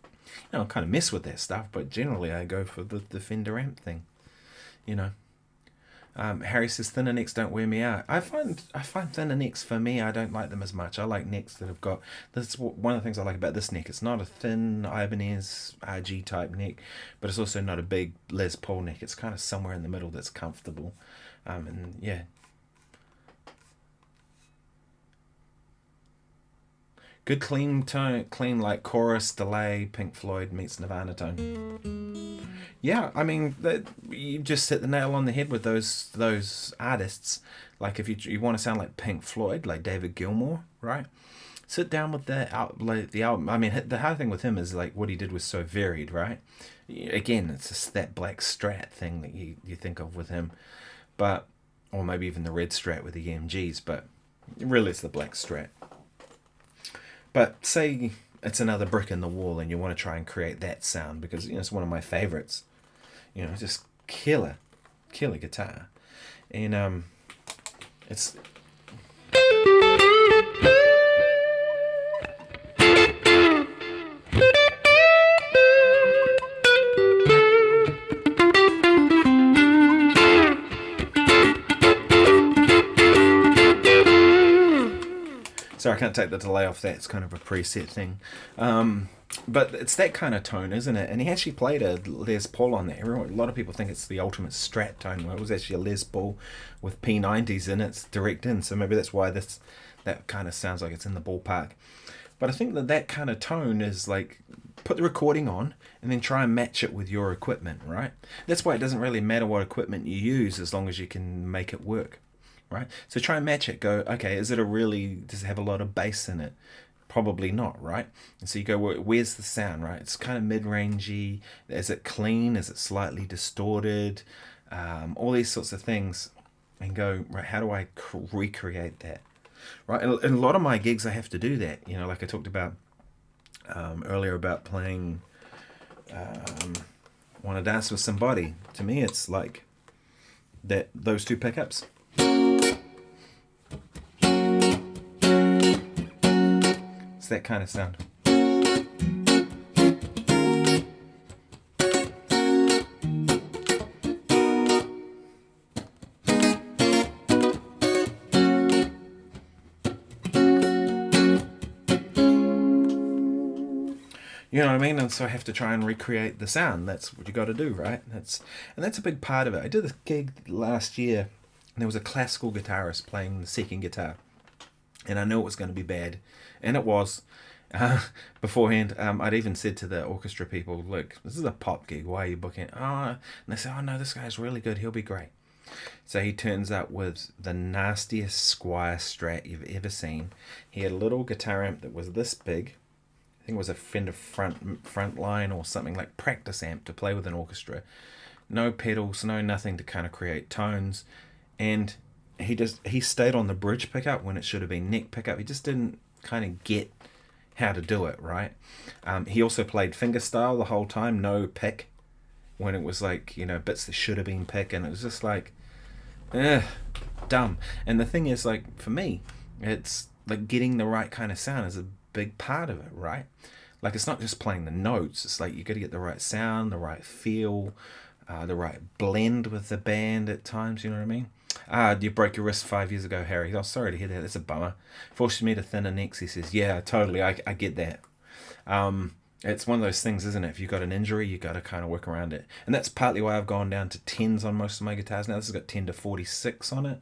you know, I kind of mess with that stuff, but generally I go for the Fender amp thing, you know. Harry says thinner necks don't wear me out. I find thinner necks for me, I don't like them as much. I like necks that have got this. One of the things I like about this neck. It's not a thin Ibanez RG type neck, but it's also not a big Les Paul neck. It's kind of somewhere in the middle that's comfortable, and yeah. Good clean tone, clean like chorus, delay, Pink Floyd meets Nirvana tone. Yeah, I mean, you just hit the nail on the head with those artists. Like if you want to sound like Pink Floyd, like David Gilmour, right? Sit down with the album. I mean, the hard thing with him is like what he did was so varied, right? Again, it's just that black Strat thing that you think of with him, but or maybe even the red Strat with the EMGs, but really it's the black Strat. But say it's another brick in the wall and you want to try and create that sound because it's one of my favorites. Just killer guitar, and it's. Sorry, I can't take the delay off that. It's kind of a preset thing. But it's that kind of tone, isn't it? And he actually played a Les Paul on that. A lot of people think it's the ultimate Strat tone. Well, it was actually a Les Paul with P90s in its direct in. So maybe that's why that kind of sounds like it's in the ballpark. But I think that kind of tone is like, put the recording on and then try and match it with your equipment, right? That's why it doesn't really matter what equipment you use as long as you can make it work. Right, so try and match it. Go, okay, does it have a lot of bass in it? Probably not, right? And so you go, where's the sound, right? It's kind of mid-rangey. Is it clean? Is it slightly distorted? All these sorts of things, and go, right, how do I recreate that? Right, and a lot of my gigs I have to do that. Like I talked about earlier about playing Want to Dance with Somebody. To me, it's like those two pickups. That kind of sound. You know what I mean? And so I have to try and recreate the sound. That's what you got to do, right? That's a big part of it. I did a gig last year, and there was a classical guitarist playing the second guitar, and I knew it was going to be bad, and it was. Beforehand, I'd even said to the orchestra people, look, this is a pop gig, why are you booking it? And they said, oh no, this guy's really good, he'll be great. So he turns up with the nastiest Squire Strat you've ever seen. He had a little guitar amp that was this big. I think it was a Fender Frontline or something, like practice amp to play with an orchestra. No pedals, no nothing to kind of create tones. And he stayed on the bridge pickup when it should have been neck pickup. He just didn't kind of get how to do it, right? He also played fingerstyle the whole time, no pick, when it was like, bits that should have been pick, and it was just like, dumb. And the thing is, like, for me, it's like getting the right kind of sound is a big part of it, right? Like, it's not just playing the notes, it's like you got to get the right sound, the right feel, the right blend with the band at times, you know what I mean? You broke your wrist 5 years ago, Harry. Oh, sorry to hear that. That's a bummer. Forced me to thinner necks, he says. Yeah, totally. I get that. It's one of those things, isn't it? If you've got an injury, you got to kind of work around it. And that's partly why I've gone down to 10s on most of my guitars now. This has got 10 to 46 on it.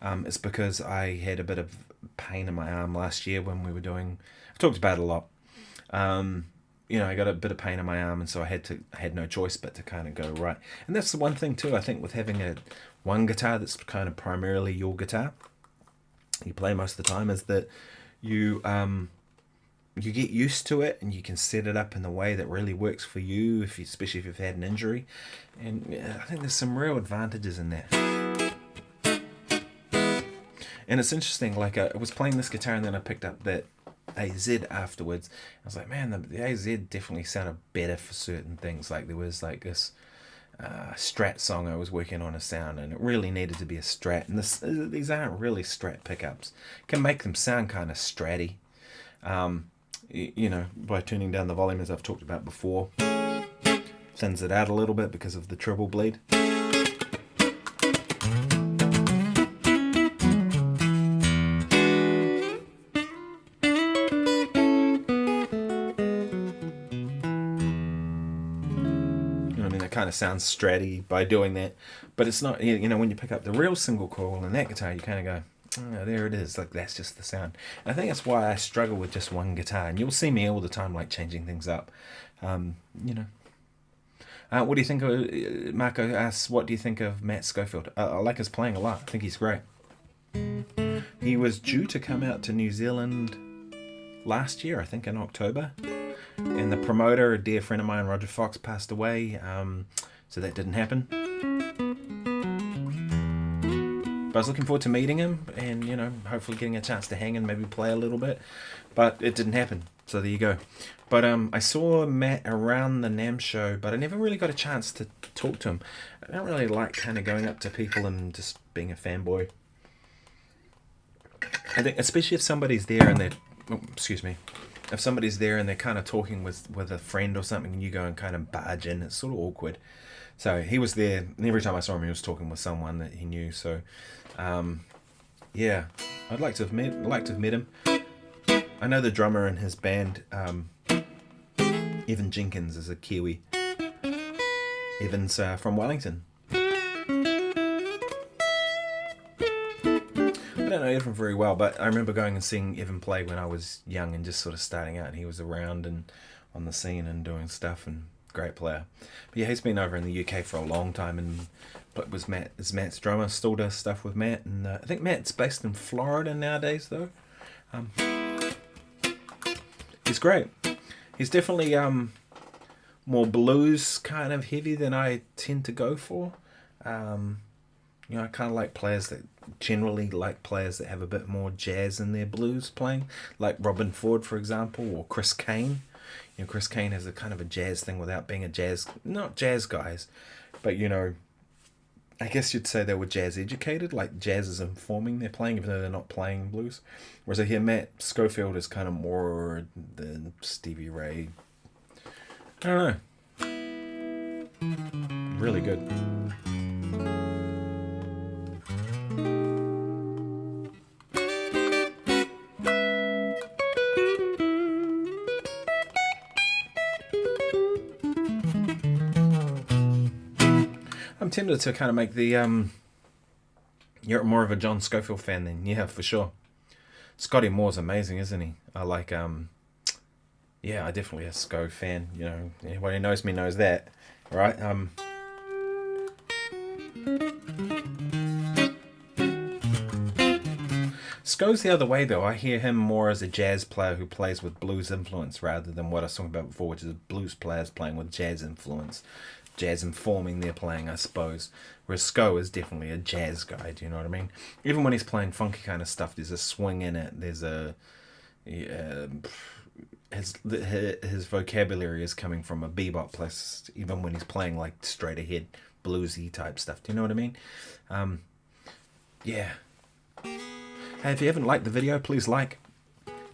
It's because I had a bit of pain in my arm last year when we were doing... I talked about it a lot. I got a bit of pain in my arm, and so I had no choice but to kind of go right. And that's the one thing too, I think, with having one guitar that's kind of primarily your guitar, you play most of the time, is that you get used to it and you can set it up in the way that really works for you, especially if you've had an injury. And I think there's some real advantages in that. And it's interesting, like I was playing this guitar and then I picked up that AZ afterwards. I was like, man, the AZ definitely sounded better for certain things. Like there was like this Strat song I was working on a sound, and it really needed to be a Strat. And these aren't really Strat pickups. Can make them sound kind of Stratty, by tuning down the volume, as I've talked about before. Thins it out a little bit because of the treble bleed. kind of sounds stratty by doing that, but it's not. You know, when you pick up the real single coil and that guitar, you kind of go, oh, there it is. Like that's just the sound. And I think that's why I struggle with just one guitar. And you'll see me all the time, like changing things up. You know. What do you think of Marco asks? What do you think of Matt Schofield? I like his playing a lot. I think he's great. He was due to come out to New Zealand last year, I think in October, and the promoter, a dear friend of mine, Roger Fox, passed away, so that didn't happen. But I was looking forward to meeting him and, you know, hopefully getting a chance to hang and maybe play a little bit, but it didn't happen, so there you go. But I saw Matt around the NAMM show, but I never really got a chance to talk to him. I don't really like kind of going up to people and just being a fanboy. I think especially if somebody's there and they're, oh, excuse me, if somebody's there and they're kind of talking with a friend or something and you go and kind of barge in, it's sort of awkward. So he was there, and every time I saw him he was talking with someone that he knew. So yeah, I'd like to have met him. I know the drummer in his band, Evan Jenkins, is a Kiwi. Evan's from Wellington. I don't know Evan very well, but I remember going and seeing Evan play when I was young and just sort of starting out, and he was around and on the scene and doing stuff, and great player. But yeah, he's been over in the UK for a long time and was Matt's drummer, still does stuff with Matt, and I think Matt's based in Florida nowadays though. He's great. He's definitely more blues kind of heavy than I tend to go for. You know, I kind of like players that have a bit more jazz in their blues playing, like Robin Ford, for example, or Chris Kane. You know, Chris Kane has a kind of a jazz thing without being not jazz guys, but you know, I guess you'd say they were jazz educated, like jazz is informing their playing, even though they're not playing blues. Whereas I hear Matt Schofield is kind of more than Stevie Ray. I don't know. Really good. I'm tempted to kind of make the you're more of a John Scofield fan then, yeah, for sure. Scotty Moore's amazing, isn't he? I like yeah, I definitely a Sco fan, you know. Anybody who knows me knows that, right? Sco's the other way though. I hear him more as a jazz player who plays with blues influence rather than what I was talking about before, which is blues players playing with jazz influence. Jazz informing their playing, I suppose. Whereas Sco is definitely a jazz guy, do you know what I mean? Even when he's playing funky kind of stuff, there's a swing in it, there's a... his vocabulary is coming from a bebop place, even when he's playing like straight ahead bluesy type stuff, do you know what I mean? Yeah. Hey, if you haven't liked the video, please like.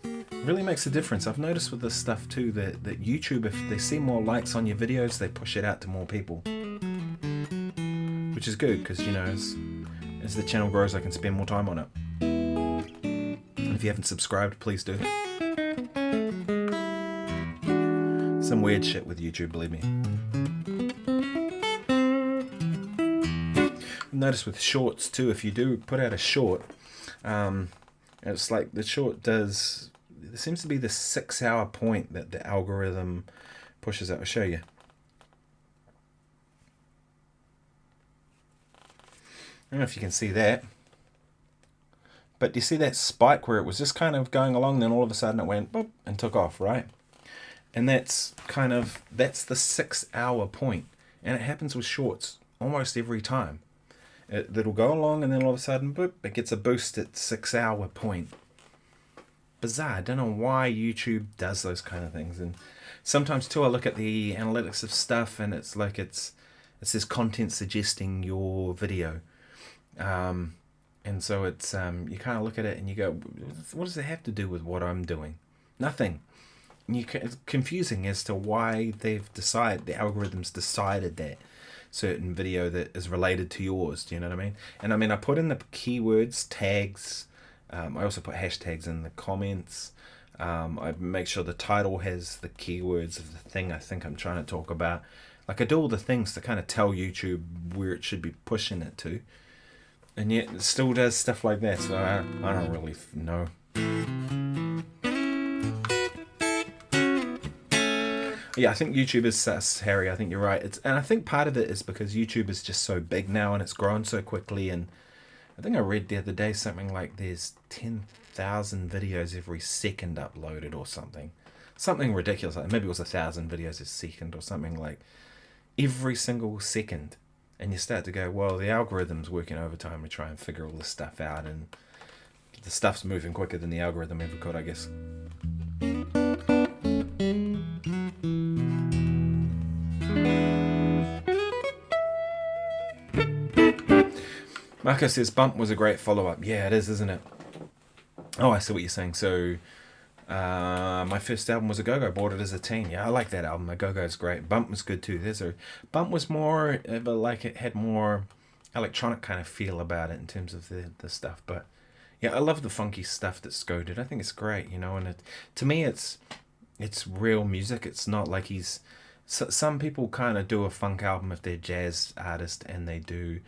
It really makes a difference. I've noticed with this stuff too that YouTube, if they see more likes on your videos, they push it out to more people, which is good because, you know, as the channel grows I can spend more time on it. And if you haven't subscribed, please do. Some weird shit with YouTube, believe me. I've noticed with shorts too, if you do put out a short, it's like the short does... There seems to be this 6-hour point that the algorithm pushes out. I'll show you. I don't know if you can see that. But do you see that spike where it was just kind of going along, then all of a sudden it went boop and took off, right? And that's the 6-hour point. And it happens with shorts almost every time. It'll go along and then all of a sudden, boop, it gets a boost at 6-hour point. Bizarre. I don't know why YouTube does those kind of things. And sometimes too I look at the analytics of stuff and it's like it says content suggesting your video, and so it's you kind of look at it and you go, what does it have to do with what I'm doing? Nothing. And it's confusing as to why the algorithms decided that certain video that is related to yours, do you know what I mean? And I mean, I put in the keywords, tags, I also put hashtags in the comments. I make sure the title has the keywords of the thing I think I'm trying to talk about. Like, I do all the things to kind of tell YouTube where it should be pushing it to, and yet it still does stuff like that. So I don't really know. Yeah, I think YouTube is sus, Harry. I think you're right. And I think part of it is because YouTube is just so big now and it's grown so quickly. And I think I read the other day something like there's 10,000 videos every second uploaded or something. Something ridiculous. Like maybe it was 1,000 videos a second or something, like every single second. And you start to go, well, the algorithm's working overtime to try and figure all this stuff out. And the stuff's moving quicker than the algorithm ever could, I guess. Marco says Bump was a great follow-up. Yeah, it is, isn't it? Oh, I see what you're saying. So, my first album was A Go-Go. Bought it as a teen. Yeah, I like that album. A Go-Go is great. Bump was good too. Bump was more, but like it had more electronic kind of feel about it in terms of the stuff. But yeah, I love the funky stuff that Sko did. I think it's great, you know. And to me, it's real music. It's not like he's. Some people kind of do a funk album if they're jazz artist and they do.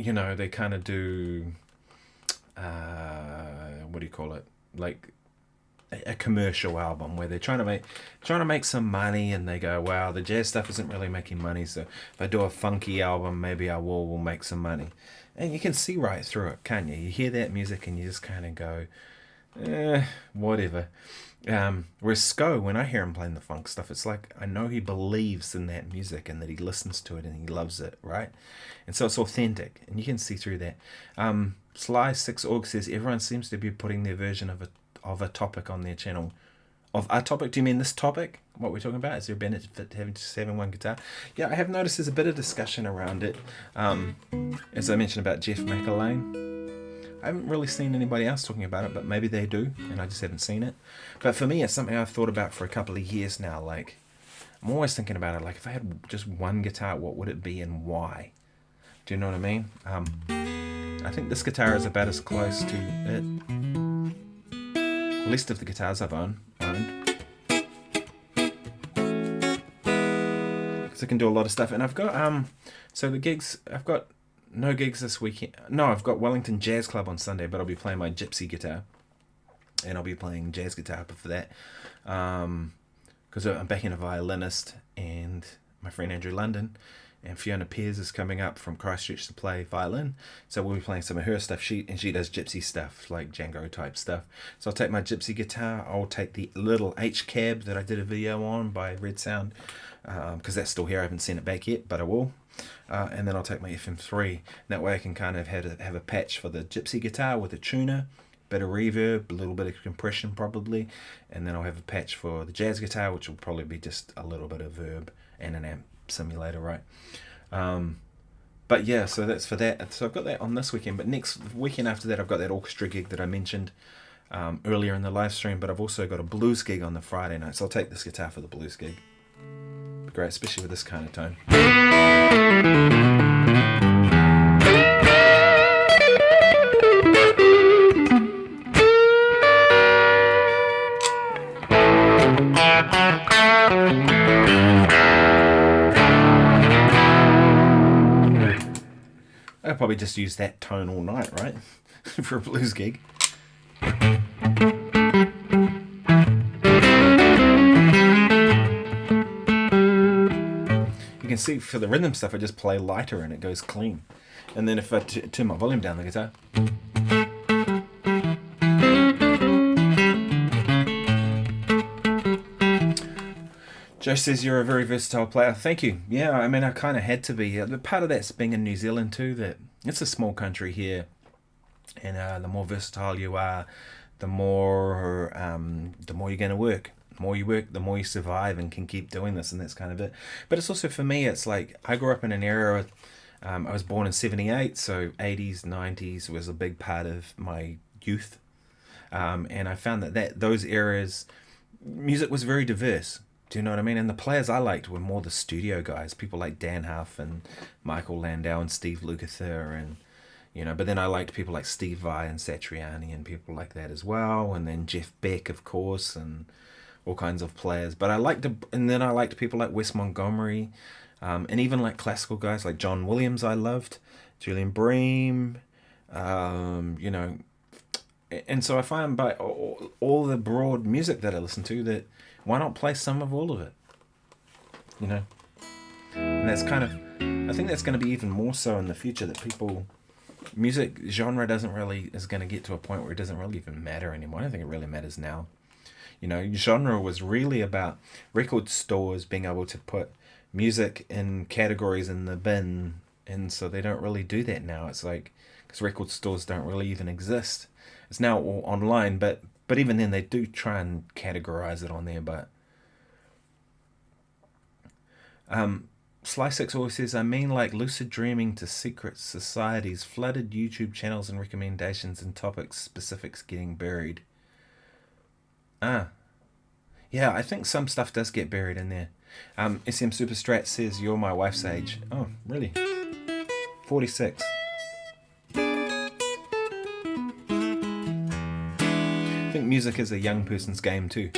You know, they kind of do what do you call it, like a commercial album where they're trying to make some money, and they go, wow, the jazz stuff isn't really making money, so if I do a funky album, maybe I will make some money. And you can see right through it, can't you? You hear that music and you just kind of go, whatever. Whereas Sko, when I hear him playing the funk stuff, it's like I know he believes in that music and that he listens to it and he loves it, right? And so it's authentic, and you can see through that. Sly6org says everyone seems to be putting their version of a topic on their channel. Of a topic? Do you mean this topic? What we're talking about? Is there a benefit to having one guitar? Yeah, I have noticed there's a bit of discussion around it. As I mentioned about Jeff McElwain. I haven't really seen anybody else talking about it, but maybe they do, and I just haven't seen it. But for me, it's something I've thought about for a couple of years now. Like, I'm always thinking about it. Like, if I had just one guitar, what would it be and why? Do you know what I mean? I think this guitar is about as close to it. Least of the guitars I've owned. Because I can do a lot of stuff. And I've got, so the gigs, I've got no gigs this weekend. No, I've got Wellington Jazz Club on Sunday, but I'll be playing my gypsy guitar. And I'll be playing jazz guitar for that. Because I'm backing a violinist and my friend Andrew London. And Fiona Pears is coming up from Christchurch to play violin. So we'll be playing some of her stuff. She does gypsy stuff, like Django type stuff. So I'll take my gypsy guitar. I'll take the little H-Cab that I did a video on by Red Sound. Because that's still here. I haven't seen it back yet, but I will. And then I'll take my FM3. That way I can kind of have a patch for the gypsy guitar with a tuner, bit of reverb, a little bit of compression probably, and then I'll have a patch for the jazz guitar, which will probably be just a little bit of verb and an amp simulator, right? But yeah, so that's for that. So I've got that on this weekend, but next weekend after that I've got that orchestra gig that I mentioned earlier in the live stream, but I've also got a blues gig on the Friday night, so I'll take this guitar for the blues gig. Great, especially with this kind of tone. I'll probably just use that tone all night, right? For a blues gig. You can see for the rhythm stuff, I just play lighter and it goes clean. And then if I turn my volume down the guitar. Joe says you're a very versatile player. Thank you. Yeah, I mean, I kind of had to be. Part of that's being in New Zealand too, that it's a small country here. And the more versatile you are, the more you're going to work. The more you work, the more you survive and can keep doing this, and that's kind of it. But it's also, for me, it's like I grew up in an era, I was born in 78, so 80s, 90s was a big part of my youth. And I found that those eras, music was very diverse. Do you know what I mean? And the players I liked were more the studio guys, people like Dan Huff and Michael Landau and Steve Lukather, and you know. But then I liked people like Steve Vai and Satriani and people like that as well. And then Jeff Beck, of course, and all kinds of players. But I liked, and then I liked people like Wes Montgomery, and even like classical guys like John Williams. I loved Julian Bream, you know, and so I find by all the broad music that I listen to that why not play some of all of it, you know, and that's kind of, I think that's going to be even more so in the future, that people, music genre is going to get to a point where it doesn't really even matter anymore. I don't think it really matters now. You know, genre was really about record stores being able to put music in categories in the bin, and so they don't really do that now. It's like, because record stores don't really even exist. It's now all online, but even then they do try and categorize it on there. But Sly Six always says, I mean, like lucid dreaming to secret societies, flooded YouTube channels and recommendations and topics specifics getting buried. Yeah, I think some stuff does get buried in there. SM Superstrat says, you're my wife's age. Oh, really? 46. I think music is a young person's game too.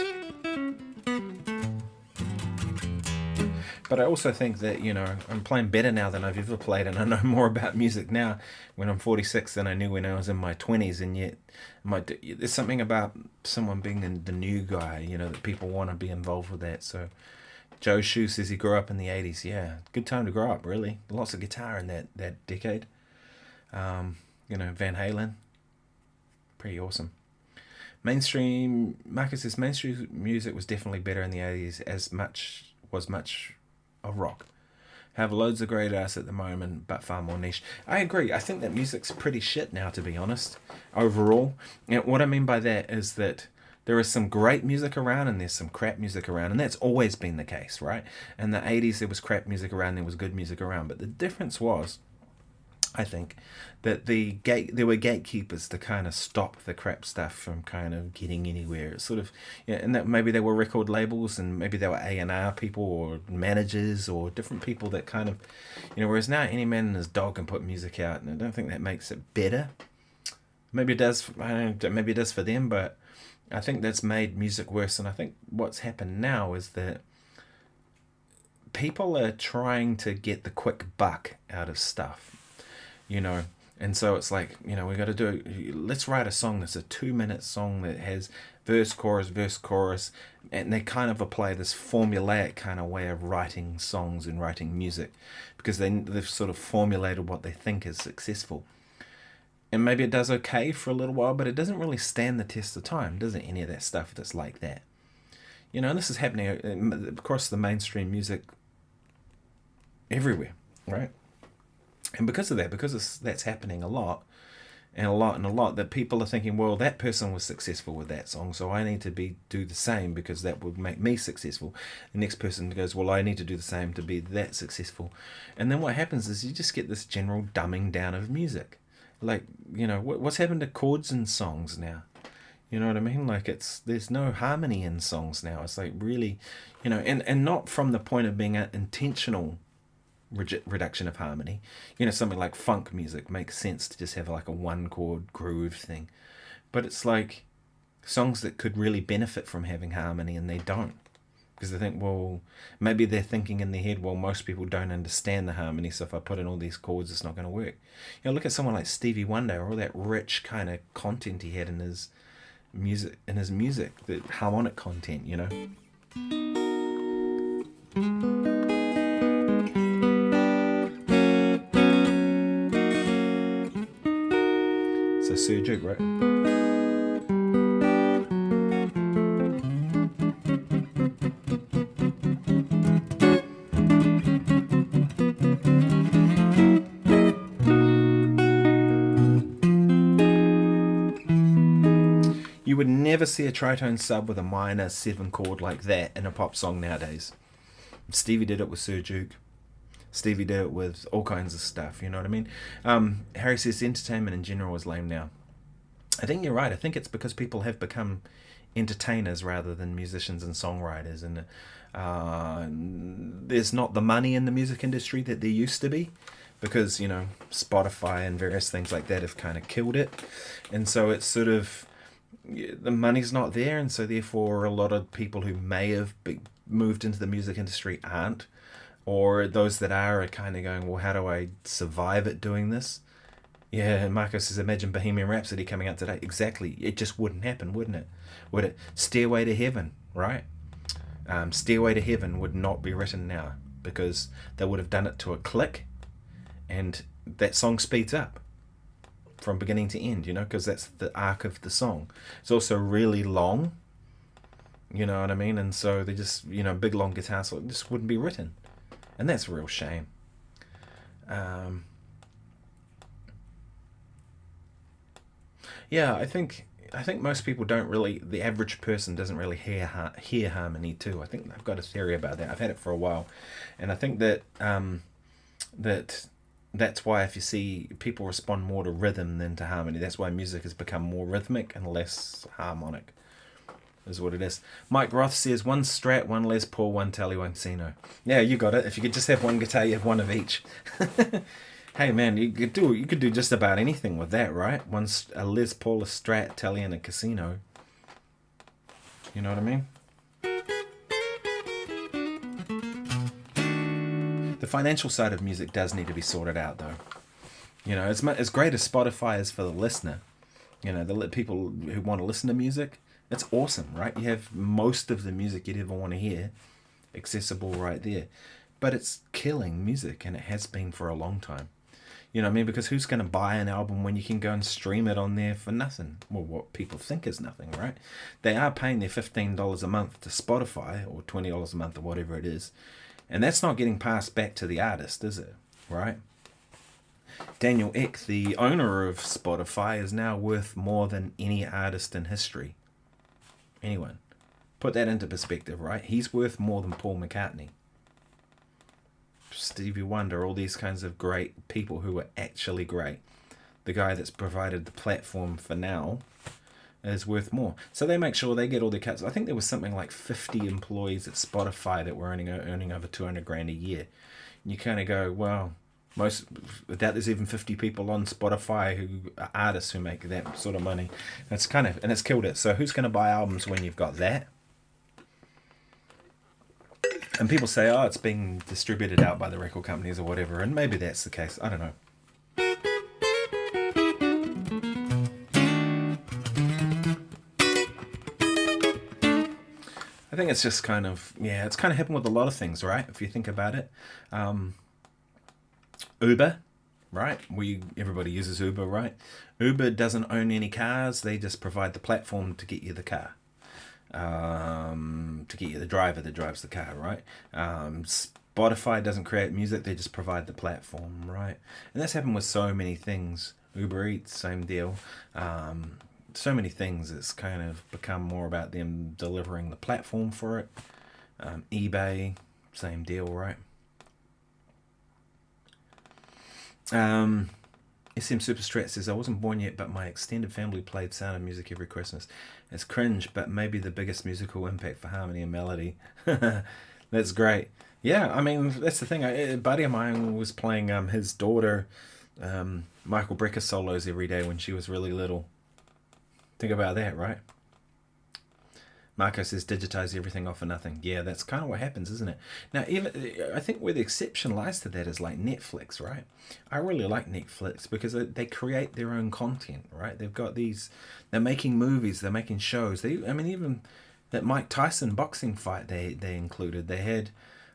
But I also think that, you know, I'm playing better now than I've ever played, and I know more about music now when I'm 46 than I knew when I was in my 20s, and yet there's something about someone being the new guy, you know, that people want to be involved with that. So Joe Shu says he grew up in the 80s. Yeah, good time to grow up, really. Lots of guitar in that decade. You know, Van Halen, pretty awesome. Marcus says mainstream music was definitely better in the 80s, as much of rock. Have loads of great artists at the moment, but far more niche. I agree. I think that music's pretty shit now, to be honest, overall. And what I mean by that is that there is some great music around and there's some crap music around, and that's always been the case, right? In the 80s there was crap music around, there was good music around, but the difference was, I think, that there were gatekeepers to kind of stop the crap stuff from kind of getting anywhere. It's sort of, yeah, and that maybe there were record labels, and maybe there were A&R people or managers or different people that kind of, you know, whereas now any man and his dog can put music out, and I don't think that makes it better. Maybe it does. I don't know, maybe it does for them, but I think that's made music worse. And I think what's happened now is that people are trying to get the quick buck out of stuff, you know, and so it's like, you know, we got to let's write a song that's a 2-minute song that has verse, chorus, and they kind of apply this formulaic kind of way of writing songs and writing music, because they've sort of formulated what they think is successful. And maybe it does okay for a little while, but it doesn't really stand the test of time, does it? Any of that stuff that's like that. You know, and this is happening across the mainstream music everywhere, right? And because of that, that's happening a lot, that people are thinking, well, that person was successful with that song, so I need to do the same because that would make me successful. The next person goes, well, I need to do the same to be that successful. And then what happens is you just get this general dumbing down of music. Like, you know, what's happened to chords in songs now? You know what I mean? Like, there's no harmony in songs now. It's like really, you know, and not from the point of being an intentional reduction of harmony. You know, something like funk music makes sense to just have like a 1-chord groove thing. But it's like songs that could really benefit from having harmony, and they don't. Because they think, well, maybe they're thinking in their head, well, most people don't understand the harmony, so if I put in all these chords, it's not going to work. You know, look at someone like Stevie Wonder, all that rich kind of content he had in his music, the harmonic content, you know. So Sir Duke, right? You would never see a tritone sub with a minor 7 chord like that in a pop song nowadays. Stevie did it with Sir Duke. Stevie did it with all kinds of stuff, you know what I mean? Harry says entertainment in general is lame now. I think you're right. I think it's because people have become entertainers rather than musicians and songwriters, and there's not the money in the music industry that there used to be, because, you know, Spotify and various things like that have kind of killed it. And so it's sort of, the money's not there, and so therefore a lot of people who may have moved into the music industry aren't, or those that are kind of going, well, how do I survive at doing this? Yeah, and Marco says, imagine Bohemian Rhapsody coming out today. Exactly, it just wouldn't happen, wouldn't it? Would it? Stairway to Heaven, right? Stairway to Heaven would not be written now because they would have done it to a click, and that song speeds up from beginning to end, because that's the arc of the song. It's also really long, you know what I mean? And so they just, big long guitar solo just wouldn't be written. And that's a real shame. Yeah, I think most people don't really. The average person doesn't really hear harmony too. I think I've got a theory about that. I've had it for a while, and I think that that's why if you see people respond more to rhythm than to harmony, that's why music has become more rhythmic and less harmonic. Is what it is. Mike Roth says one Strat, one Les Paul, one Tele, one Sino. Yeah, you got it. If you could just have one guitar, you have one of each. Hey man, you could do just about anything with that, right? One's a Les Paul, a Strat, Tele, and a Casino. You know what I mean? The financial side of music does need to be sorted out, though. As great as Spotify is for the listener, the people who want to listen to music, it's awesome, right? You have most of the music you'd ever want to hear accessible right there. But it's killing music, and it has been for a long time. You know what I mean? Because who's going to buy an album when you can go and stream it on there for nothing? Well, what people think is nothing, right? They are paying their $15 a month to Spotify, or $20 a month, or whatever it is. And that's not getting passed back to the artist, is it? Right? Daniel Ek, the owner of Spotify, is now worth more than any artist in history. Anyone. Put that into perspective, right? He's worth more than Paul McCartney, Stevie Wonder, all these kinds of great people who are actually great. The guy that's provided the platform for now is worth more. So they make sure they get all their cuts. I think there was something like 50 employees at Spotify that were earning over 200 grand a year. And you kind of go, well, I doubt there's even 50 people on Spotify who are artists who make that sort of money. And it's killed it. So who's going to buy albums when you've got that? And people say, oh, it's being distributed out by the record companies or whatever, and maybe that's the case. I don't know. I think it's just it's kind of happened with a lot of things, right? If you think about it. Uber, right? Everybody uses Uber, right? Uber doesn't own any cars. They just provide the platform to get you the car. To get you the driver that drives the car, right? Spotify doesn't create music. They just provide the platform, right? And that's happened with so many things. Uber Eats, same deal. So many things. It's kind of become more about them delivering the platform for it. eBay, same deal, right? SM Superstrat says, I wasn't born yet, but my extended family played Sound of Music every Christmas. It's cringe, but maybe the biggest musical impact for harmony and melody. That's great. Yeah, I mean, that's the thing. A buddy of mine was playing his daughter Michael Brecker solos every day when she was really little. Think about that, right? Marco says, digitize everything off for nothing. Yeah, that's kind of what happens, isn't it? Now, I think where the exception lies to that is like Netflix, right? I really like Netflix because they create their own content, right? They've got they're making movies, they're making shows. Even that Mike Tyson boxing fight they included.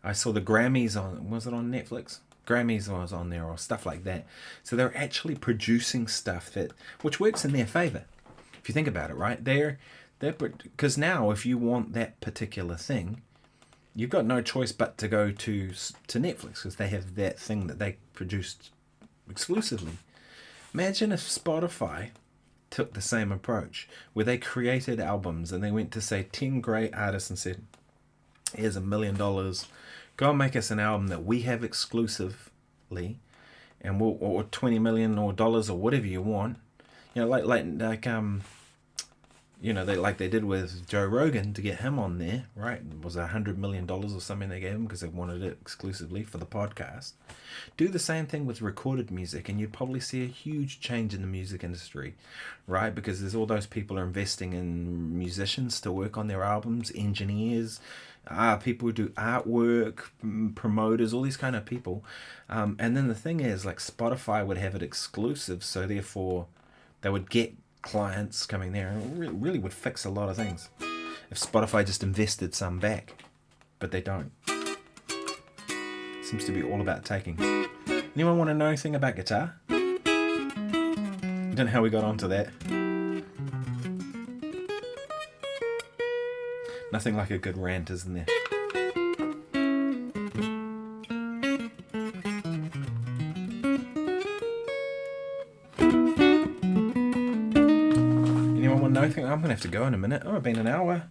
I saw the Grammys was it on Netflix? Grammys was on there or stuff like that. So they're actually producing stuff which works in their favor. If you think about it, right? Because now if you want that particular thing, you've got no choice but to go to Netflix because they have that thing that they produced exclusively. Imagine if Spotify took the same approach where they created albums and they went to, say, 10 great artists and said, here's $1 million, go and make us an album that we have exclusively, and or $20 million or dollars or whatever you want. Like you know, they did with Joe Rogan to get him on there, right? It was $100 million or something they gave him because they wanted it exclusively for the podcast. Do the same thing with recorded music, and you'd probably see a huge change in the music industry, right? Because there's all those people are investing in musicians to work on their albums, engineers, people who do artwork, promoters, all these kind of people. And then the thing is, like, Spotify would have it exclusive, so therefore they would get clients coming there, and it really would fix a lot of things if Spotify just invested some back, but they don't. Seems to be all about taking. Anyone want to know anything about guitar? I don't know how we got onto that. Nothing like a good rant, isn't there? Anyone want to know anything? I'm going to have to go in a minute. Oh, I've been an hour.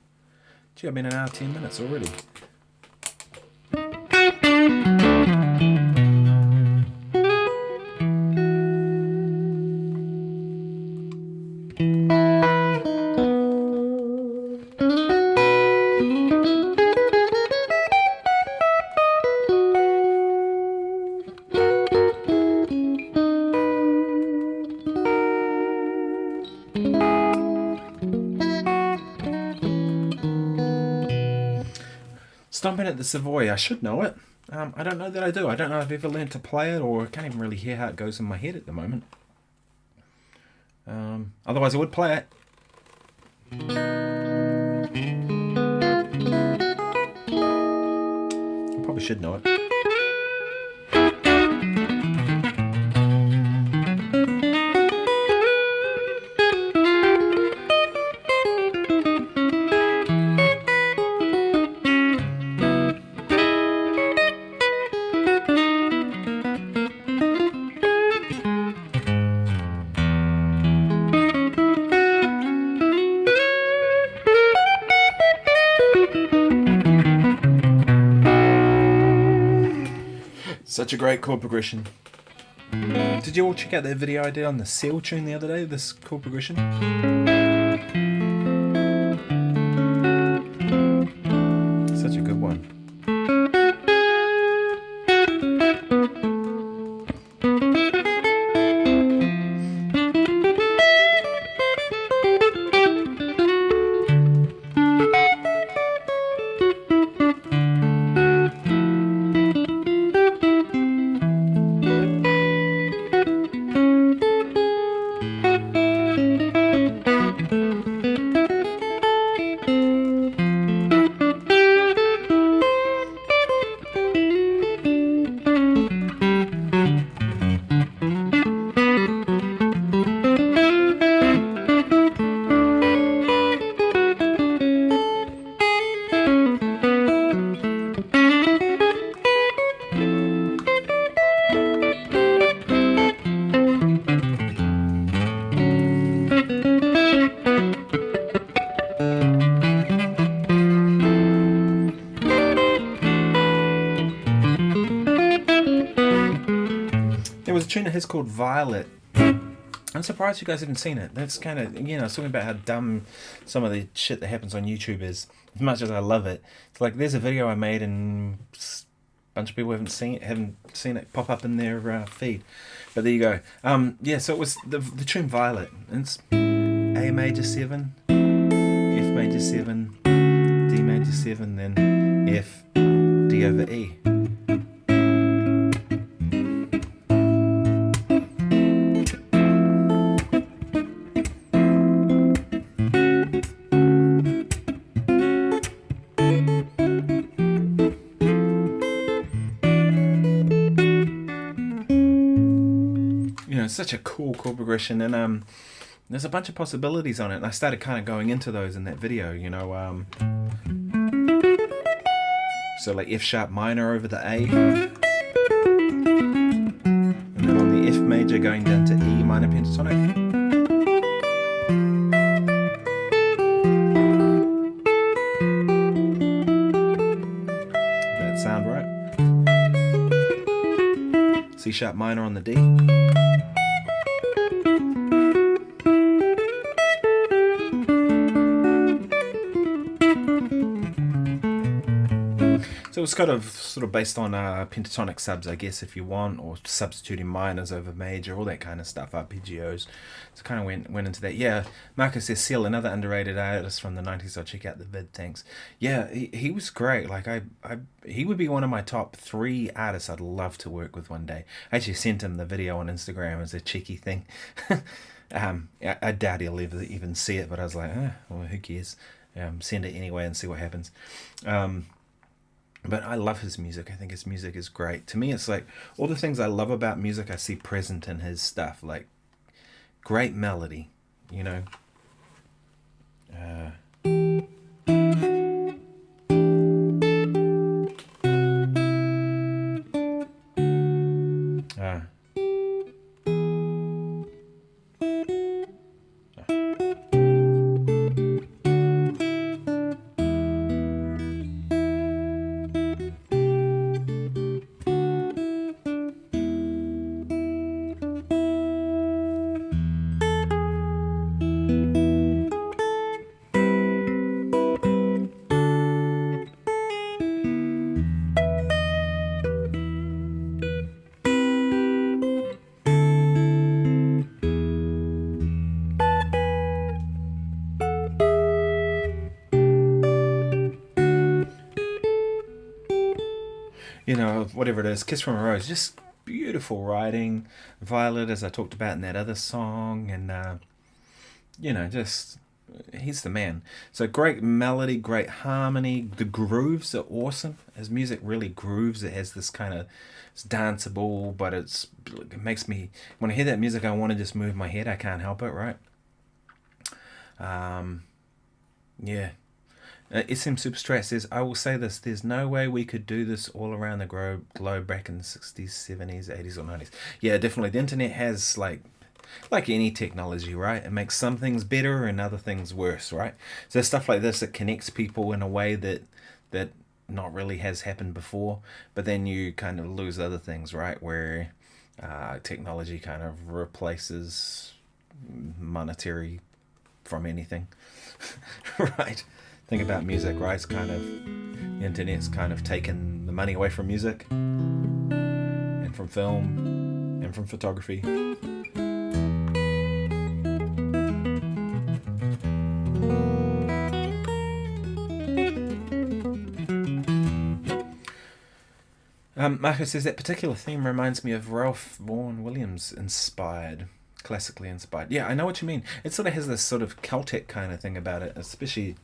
Gee, I've been an hour, 10 minutes already. Stomping at the Savoy, I should know it. I don't know that I do. I don't know if I've ever learned to play it, or I can't even really hear how it goes in my head at the moment. Otherwise I would play it. I probably should know it. Such a great chord progression. Did you all check out that video I did on the Seal tune the other day, this chord progression? Such a good one. There was a tune of his called Violet. I'm surprised you guys haven't seen it. That's kind of, you know, it's talking about how dumb some of the shit that happens on YouTube is. As much as I love it, it's like there's a video I made and a bunch of people haven't seen it pop up in their feed. But there you go. Yeah, so it was the tune Violet. It's A major 7, F major 7, D major 7, then F, D over E. Such a cool chord progression, and there's a bunch of possibilities on it, and I started kind of going into those in that video, you know. So like F sharp minor over the A, and then on the F major going down to E minor pentatonic. Does that sound right? C sharp minor on the D. was kind of sort of based on pentatonic subs, I guess, if you want, or substituting minors over major, all that kind of stuff, arpeggios. So kind of went into that. Yeah, Marcus says, Seal, another underrated artist from the 90s. I'll check out the vid, thanks. Yeah, he was great. Like, he would be one of my top 3 artists I'd love to work with one day. I actually sent him the video on Instagram as a cheeky thing. I doubt he'll ever even see it, but I was like, well, who cares? Send it anyway and see what happens. But I love his music. I think his music is great. To me, it's like all the things I love about music I see present in his stuff. Like great melody, you know. You know, whatever it is, Kiss from a Rose, just beautiful writing. Violet, as I talked about in that other song, and you know, just he's the man. So great melody, great harmony. The grooves are awesome. His music really grooves. It has this kind of, it's danceable, but it makes me, when I hear that music, I want to just move my head. I can't help it, right? Yeah. SM Superstrat says, I will say this, there's no way we could do this all around the globe back in the 60s, 70s, 80s, or 90s. Yeah, definitely. The internet has, like any technology, right? It makes some things better and other things worse, right? So stuff like this, it connects people in a way that not really has happened before, but then you kind of lose other things, right? Where technology kind of replaces monetary from anything, right? Think about music, right? It's kind of, the internet's kind of taken the money away from music and from film and from photography. Marco says that particular theme reminds me of Ralph Vaughan Williams inspired, classically inspired. Yeah, I know what you mean. It sort of has this sort of Celtic kind of thing about it, especially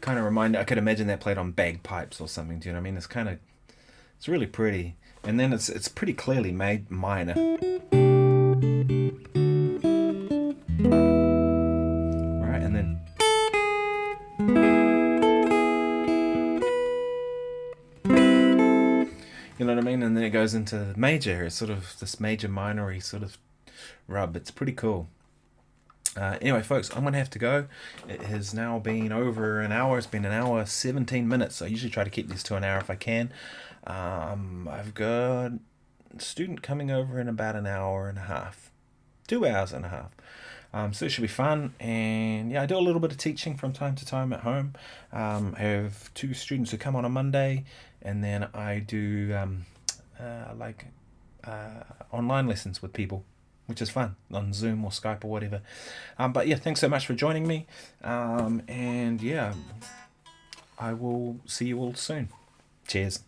kind of remind, I could imagine that played on bagpipes or something. Do you know what I mean? It's kind of, it's really pretty, and then it's pretty clearly made minor, right? And then you know what I mean? And then it goes into major. It's sort of this major minory sort of rub. It's pretty cool. Anyway, folks, I'm going to have to go. It has now been over an hour. It's been an hour, 17 minutes. I usually try to keep this to an hour if I can. I've got a student coming over in about an hour and a half. 2 hours and a half. So it should be fun. And yeah, I do a little bit of teaching from time to time at home. I have 2 students who come on a Monday. And then I do online lessons with people, which is fun, on Zoom or Skype or whatever. But yeah, thanks so much for joining me. And yeah, I will see you all soon. Cheers.